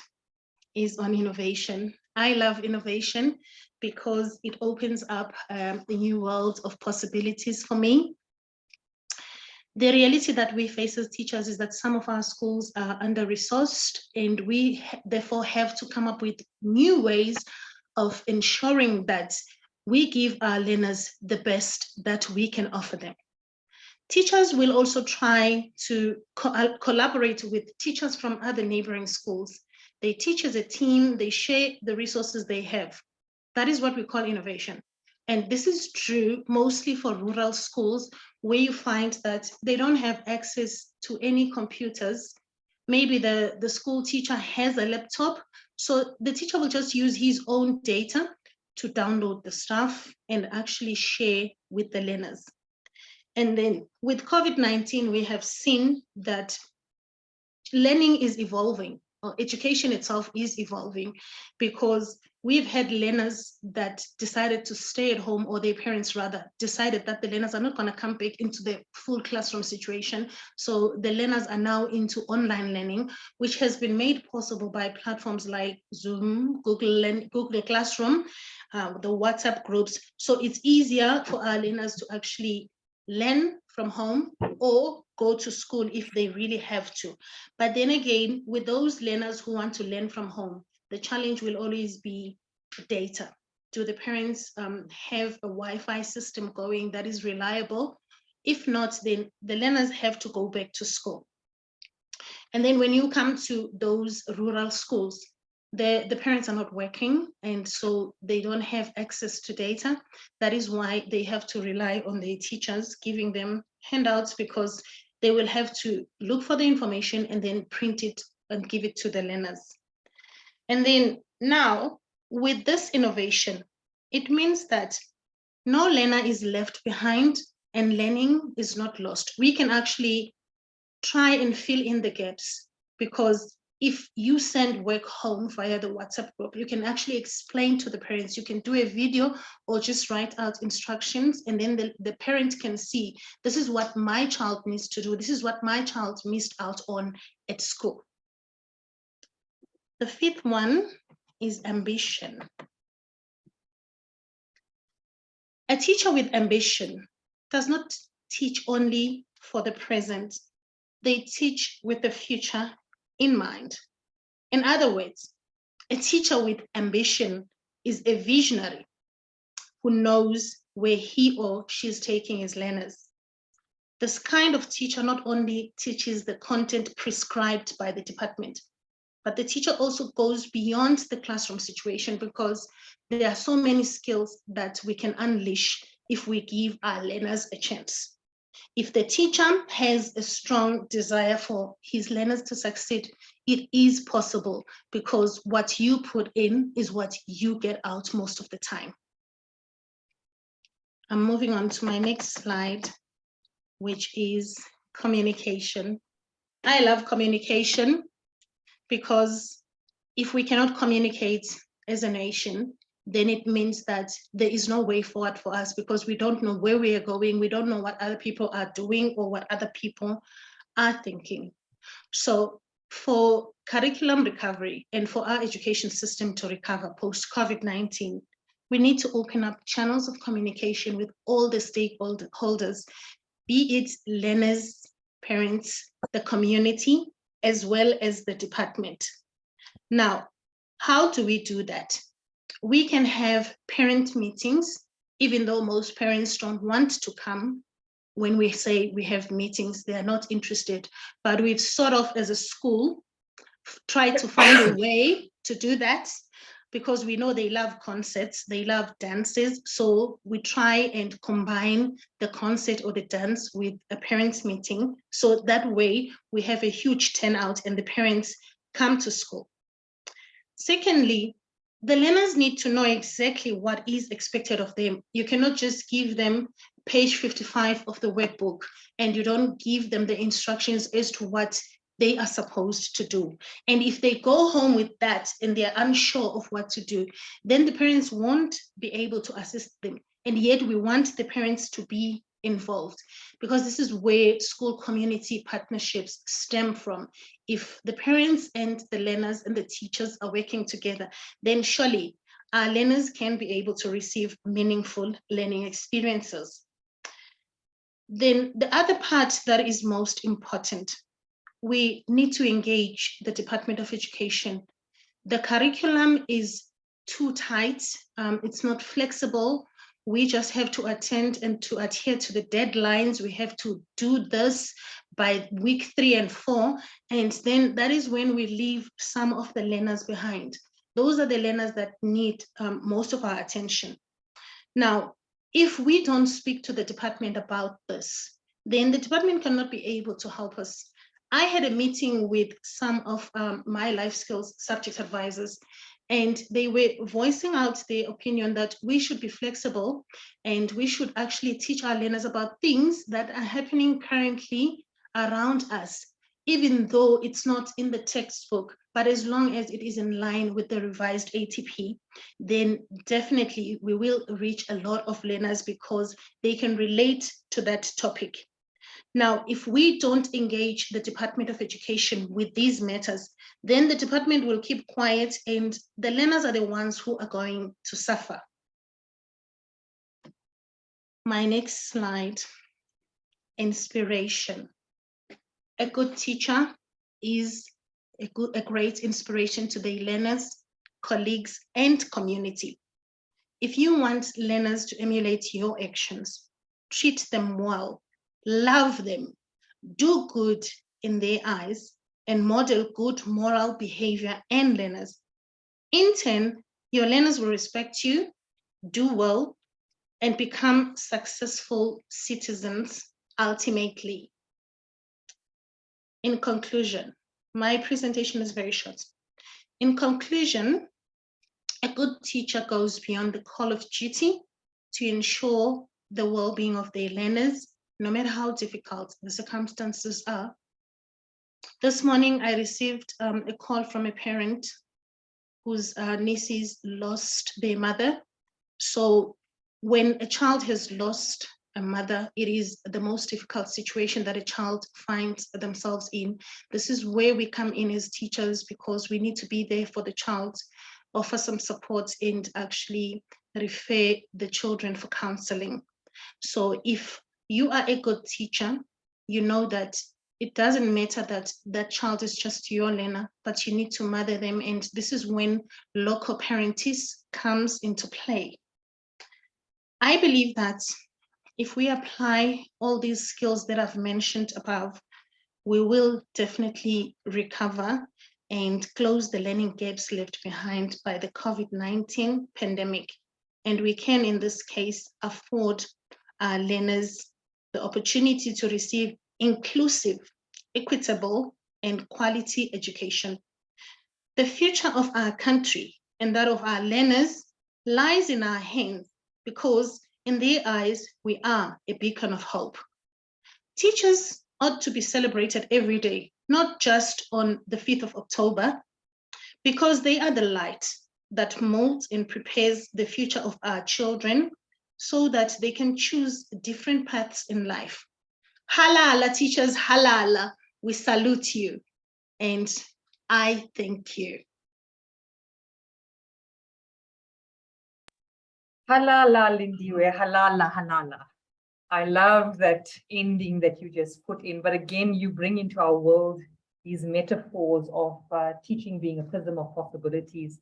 Speaker 6: is on innovation. I love innovation because it opens up a new world of possibilities for me. The reality that we face as teachers is that some of our schools are under-resourced, and we therefore have to come up with new ways of ensuring that we give our learners the best that we can offer them. Teachers will also try to collaborate with teachers from other neighboring schools. They teach as a team, they share the resources they have. That is what we call innovation. And this is true mostly for rural schools where you find that they don't have access to any computers. Maybe the school teacher has a laptop, so the teacher will just use his own data to download the stuff and actually share with the learners. And then with COVID-19, we have seen that learning is evolving, or education itself is evolving, because we've had learners that decided to stay at home, or their parents rather decided that the learners are not going to come back into the full classroom situation. So the learners are now into online learning, which has been made possible by platforms like Zoom, Google Classroom, the WhatsApp groups. So it's easier for our learners to actually learn from home or go to school if they really have to. But then again, with those learners who want to learn from home, the challenge will always be data. Do the parents have a Wi-Fi system going that is reliable? If not, then the learners have to go back to school. And then when you come to those rural schools, the parents are not working, and so they don't have access to data. That is why they have to rely on their teachers giving them handouts, because they will have to look for the information and then print it and give it to the learners. And then now, with this innovation, it means that no learner is left behind and learning is not lost. We can actually try and fill in the gaps, because if you send work home via the WhatsApp group, you can actually explain to the parents. You can do a video or just write out instructions, and then the parent can see, this is what my child needs to do. This is what my child missed out on at school. The fifth one is ambition. A teacher with ambition does not teach only for the present. They teach with the future in mind. In other words, a teacher with ambition is a visionary who knows where he or she is taking his learners. This kind of teacher not only teaches the content prescribed by the department, but the teacher also goes beyond the classroom situation, because there are so many skills that we can unleash if we give our learners a chance. If the teacher has a strong desire for his learners to succeed, it is possible, because what you put in is what you get out most of the time. I'm moving on to my next slide, which is communication. I love communication, because if we cannot communicate as a nation, then it means that there is no way forward for us, because we don't know where we are going. We don't know what other people are doing or what other people are thinking. So for curriculum recovery and for our education system to recover post-COVID-19, we need to open up channels of communication with all the stakeholders, be it learners, parents, the community, as well as the department. Now, how do we do that? We can have parent meetings, even though most parents don't want to come. When we say we have meetings, they are not interested, but we've sort of, as a school, tried to find a way to do that, because we know they love concerts, they love dances. So we try and combine the concert or the dance with a parents' meeting. So that way we have a huge turnout and the parents come to school. Secondly, the learners need to know exactly what is expected of them. You cannot just give them page 55 of the workbook and you don't give them the instructions as to what they are supposed to do. And if they go home with that and they're unsure of what to do, then the parents won't be able to assist them. And yet we want the parents to be involved, because this is where school community partnerships stem from. If the parents and the learners and the teachers are working together, then surely our learners can be able to receive meaningful learning experiences. Then the other part that is most important, we need to engage the Department of Education. The curriculum is too tight, it's not flexible. We just have to attend and to adhere to the deadlines. We have to do this by week 3 and 4. And then that is when we leave some of the learners behind. Those are the learners that need most of our attention. Now, if we don't speak to the department about this, then the department cannot be able to help us. I had a meeting with some of my life skills subject advisors, and they were voicing out their opinion that we should be flexible and we should actually teach our learners about things that are happening currently around us, even though it's not in the textbook, but as long as it is in line with the revised ATP, then definitely we will reach a lot of learners because they can relate to that topic. Now, if we don't engage the Department of Education with these matters, then the department will keep quiet and the learners are the ones who are going to suffer. My next slide. inspiration. A good teacher is a great inspiration to their learners, colleagues, and community. If you want learners to emulate your actions, treat them well, love them, do good in their eyes, and model good moral behavior and learners. In turn, your learners will respect you, do well, and become successful citizens ultimately. In conclusion, my presentation is very short. In conclusion, a good teacher goes beyond the call of duty to ensure the well-being of their learners, no matter how difficult the circumstances are. This morning, I received a call from a parent whose nieces lost their mother. So when a child has lost a mother, it is the most difficult situation that a child finds themselves in. This is where we come in as teachers, because we need to be there for the child, offer some support, and actually refer the children for counseling. So if you are a good teacher, you know that it doesn't matter that that child is just your learner, but you need to mother them. And this is when local parentis comes into play. I believe that if we apply all these skills that I've mentioned above, we will definitely recover and close the learning gaps left behind by the COVID-19 pandemic. And we can, in this case, afford our learners the opportunity to receive inclusive, equitable, and quality education. The future of our country and that of our learners lies in our hands, because in their eyes, we are a beacon of hope. Teachers ought to be celebrated every day, not just on the 5th of October, because they are the light that molds and prepares the future of our children so that they can choose different paths in life. Halala, teachers, halala, we salute you, and I thank you.
Speaker 2: Halala, Lindiwe, halala, halala. I love that ending that you just put in. But again, you bring into our world these metaphors of teaching being a prism of possibilities.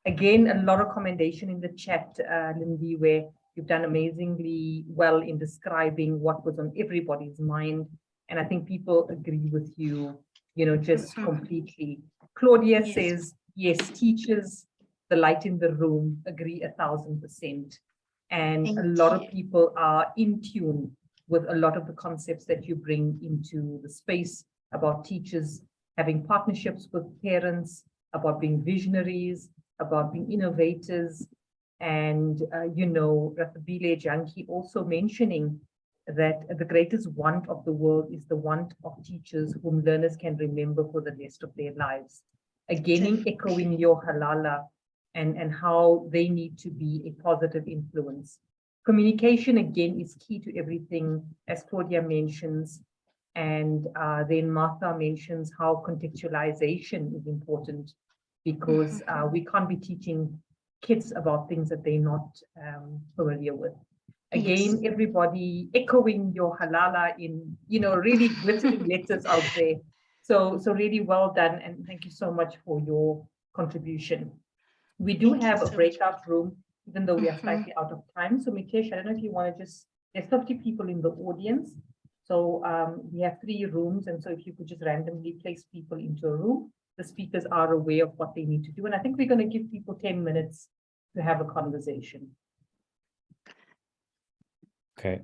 Speaker 2: Again, a lot of commendation in the chat, Lindy, where you've done amazingly well in describing what was on everybody's mind. And I think people agree with you, just completely. Claudia says, yes, teachers, the light in the room, agree 1000%. And a lot of people are in tune with a lot of the concepts that you bring into the space about teachers having partnerships with parents, about being visionaries, about being innovators. And, Rathabile Janki also mentioning that the greatest want of the world is the want of teachers whom learners can remember for the rest of their lives. Again, echoing your halala and how they need to be a positive influence. Communication, again, is key to everything, as Claudia mentions. And then Martha mentions how contextualization is important, because we can't be teaching kids about things that they're not familiar with. Again, everybody echoing your halala in, really glittering letters out there. So really well done, and thank you so much for your contribution. We do have a breakout room, even though we are slightly out of time. So Mitesh, I don't know if you want to there's 50 people in the audience. So we have 3 rooms. And so if you could just randomly place people into a room, the speakers are aware of what they need to do. And I think we're going to give people 10 minutes to have a conversation.
Speaker 8: Okay.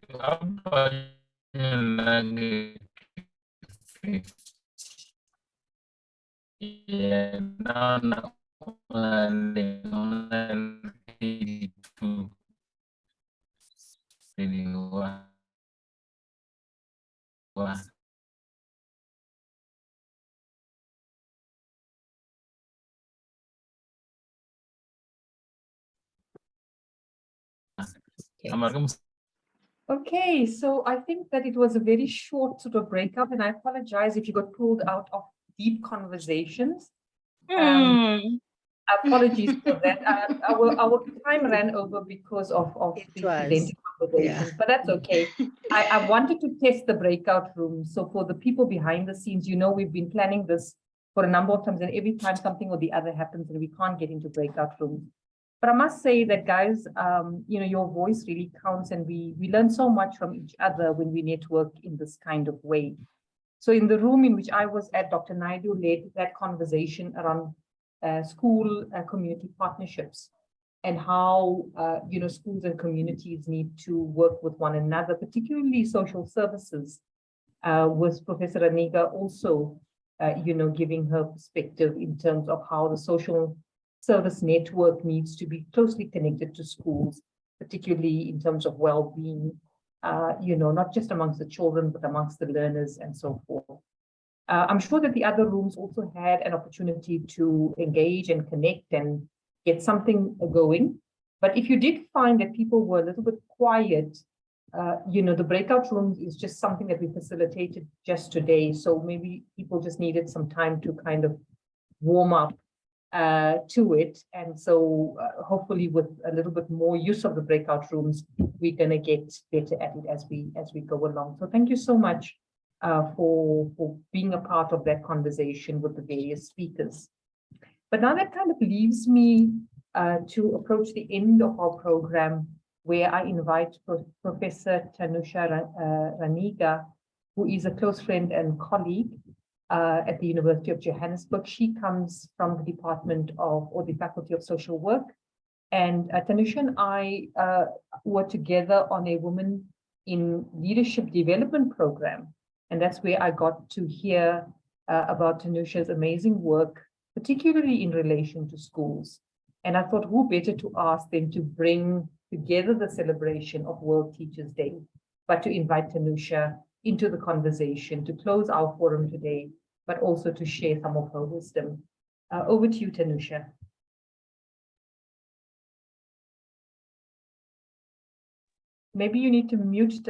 Speaker 8: apa yang lagi fix anak online itu jadi wah
Speaker 2: Okay, so I think that it was a very short sort of breakup, and I apologize if you got pulled out of deep conversations. Apologies for that. Our time ran over because of
Speaker 1: It was,
Speaker 2: presenting conversations, but that's okay. I wanted to test the breakout room. So for the people behind the scenes, you know, we've been planning this for a number of times, and every time something or the other happens and we can't get into breakout rooms. But I must say that, guys, you know, your voice really counts, and we learn so much from each other when we network in this kind of way. So in the room in which I was at, Dr. Naidu led that conversation around school community partnerships and how, you know, schools and communities need to work with one another, particularly social services, with Professor Raniga also, you know, giving her perspective in terms of how the social service network needs to be closely connected to schools, particularly in terms of well-being, you know, not just amongst the children, but amongst the learners and so forth. I'm sure that the other rooms also had an opportunity to engage and connect and get something going. But if you did find that people were a little bit quiet, you know, the breakout rooms is just something that we facilitated just today. So maybe people just needed some time to kind of warm up to it. And so hopefully with a little bit more use of the breakout rooms, we're going to get better at it as we go along. So thank you so much for being a part of that conversation with the various speakers. But now that kind of leaves me to approach the end of our program, where I invite Professor Tanusha Raniga, who is a close friend and colleague at the University of Johannesburg. She comes from the Department of, or the Faculty of Social Work. And Tanusha and I were together on a Women in Leadership Development program. And that's where I got to hear about Tanusha's amazing work, particularly in relation to schools. And I thought, who better to ask than to bring together the celebration of World Teachers' Day, but to invite Tanusha into the conversation to close our forum today, but also to share some of her wisdom. Over to you, Tanusha. Maybe you need to unmute,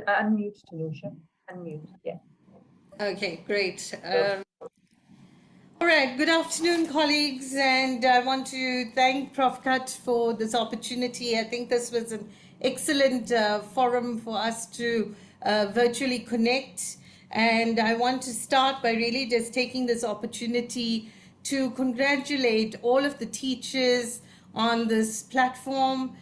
Speaker 2: Tanusha. Unmute, yeah.
Speaker 9: Okay, great. All right, good afternoon, colleagues, and I want to thank Prof. Kat for this opportunity. I think this was an excellent forum for us to virtually connect, and I want to start by really just taking this opportunity to congratulate all of the teachers on this platform,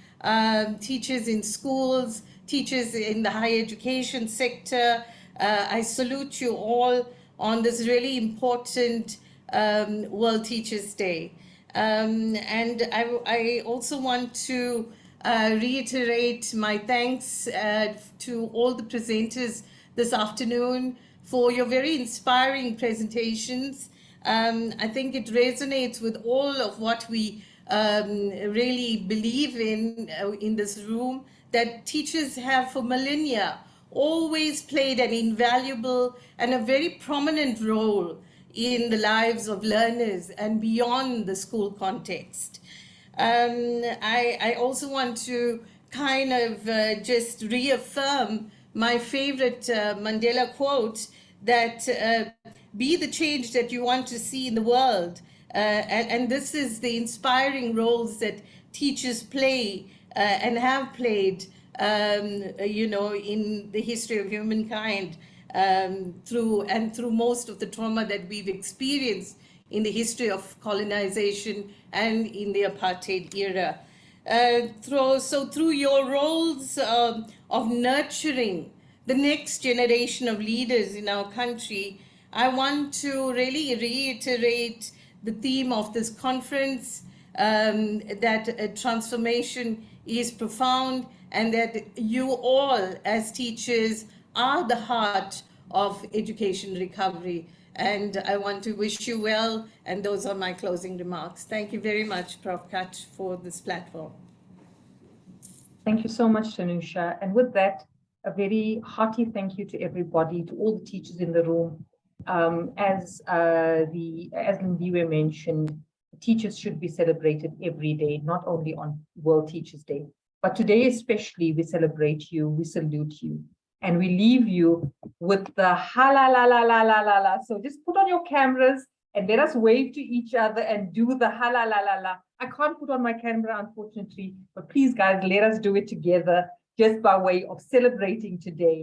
Speaker 9: teachers in schools, teachers in the higher education sector. I salute you all on this really important World Teachers' Day. And I also want to reiterate my thanks to all the presenters this afternoon for your very inspiring presentations. I think it resonates with all of what we really believe in this room, that teachers have for millennia always played an invaluable and a very prominent role in the lives of learners and beyond the school context. I also want to kind of just reaffirm my favorite Mandela quote that be the change that you want to see in the world. And this is the inspiring roles that teachers play and have played, you know, in the history of humankind, through most of the trauma that we've experienced in the history of colonization and in the apartheid era. Through your roles of nurturing the next generation of leaders in our country, I want to really reiterate the theme of this conference, that transformation is profound and that you all as teachers are the heart of education recovery. And I want to wish you well, and those are my closing remarks. Thank you very much, Prof. Kutch, for this platform.
Speaker 2: Thank you so much, Tanusha. And with that, a very hearty thank you to everybody, to all the teachers in the room. As Lindiwe mentioned, teachers should be celebrated every day, not only on World Teachers' Day. But today especially, we celebrate you, we salute you, and we leave you with the ha la la la la la la la. So just put on your cameras and let us wave to each other and do the ha la la la la. I can't put on my camera, unfortunately, but please, guys, let us do it together, just by way of celebrating today,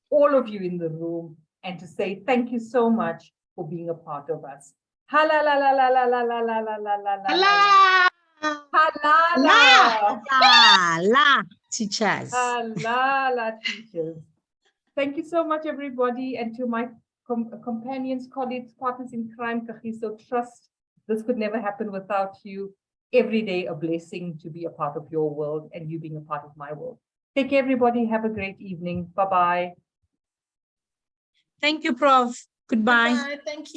Speaker 2: all of you in the room, and to say thank you so much for being a part of us. Ha la la la la la la la la la la la la la. Halala.
Speaker 1: La teachers.
Speaker 2: Halala teachers. Thank you so much, everybody, and to my companions, colleagues, partners in crime, Kagiso, trust this could never happen without you. Every day a blessing to be a part of your world and you being a part of my world. Take care, everybody. Have a great evening. Bye-bye.
Speaker 1: Thank you, Prof. Goodbye.
Speaker 3: Thank you.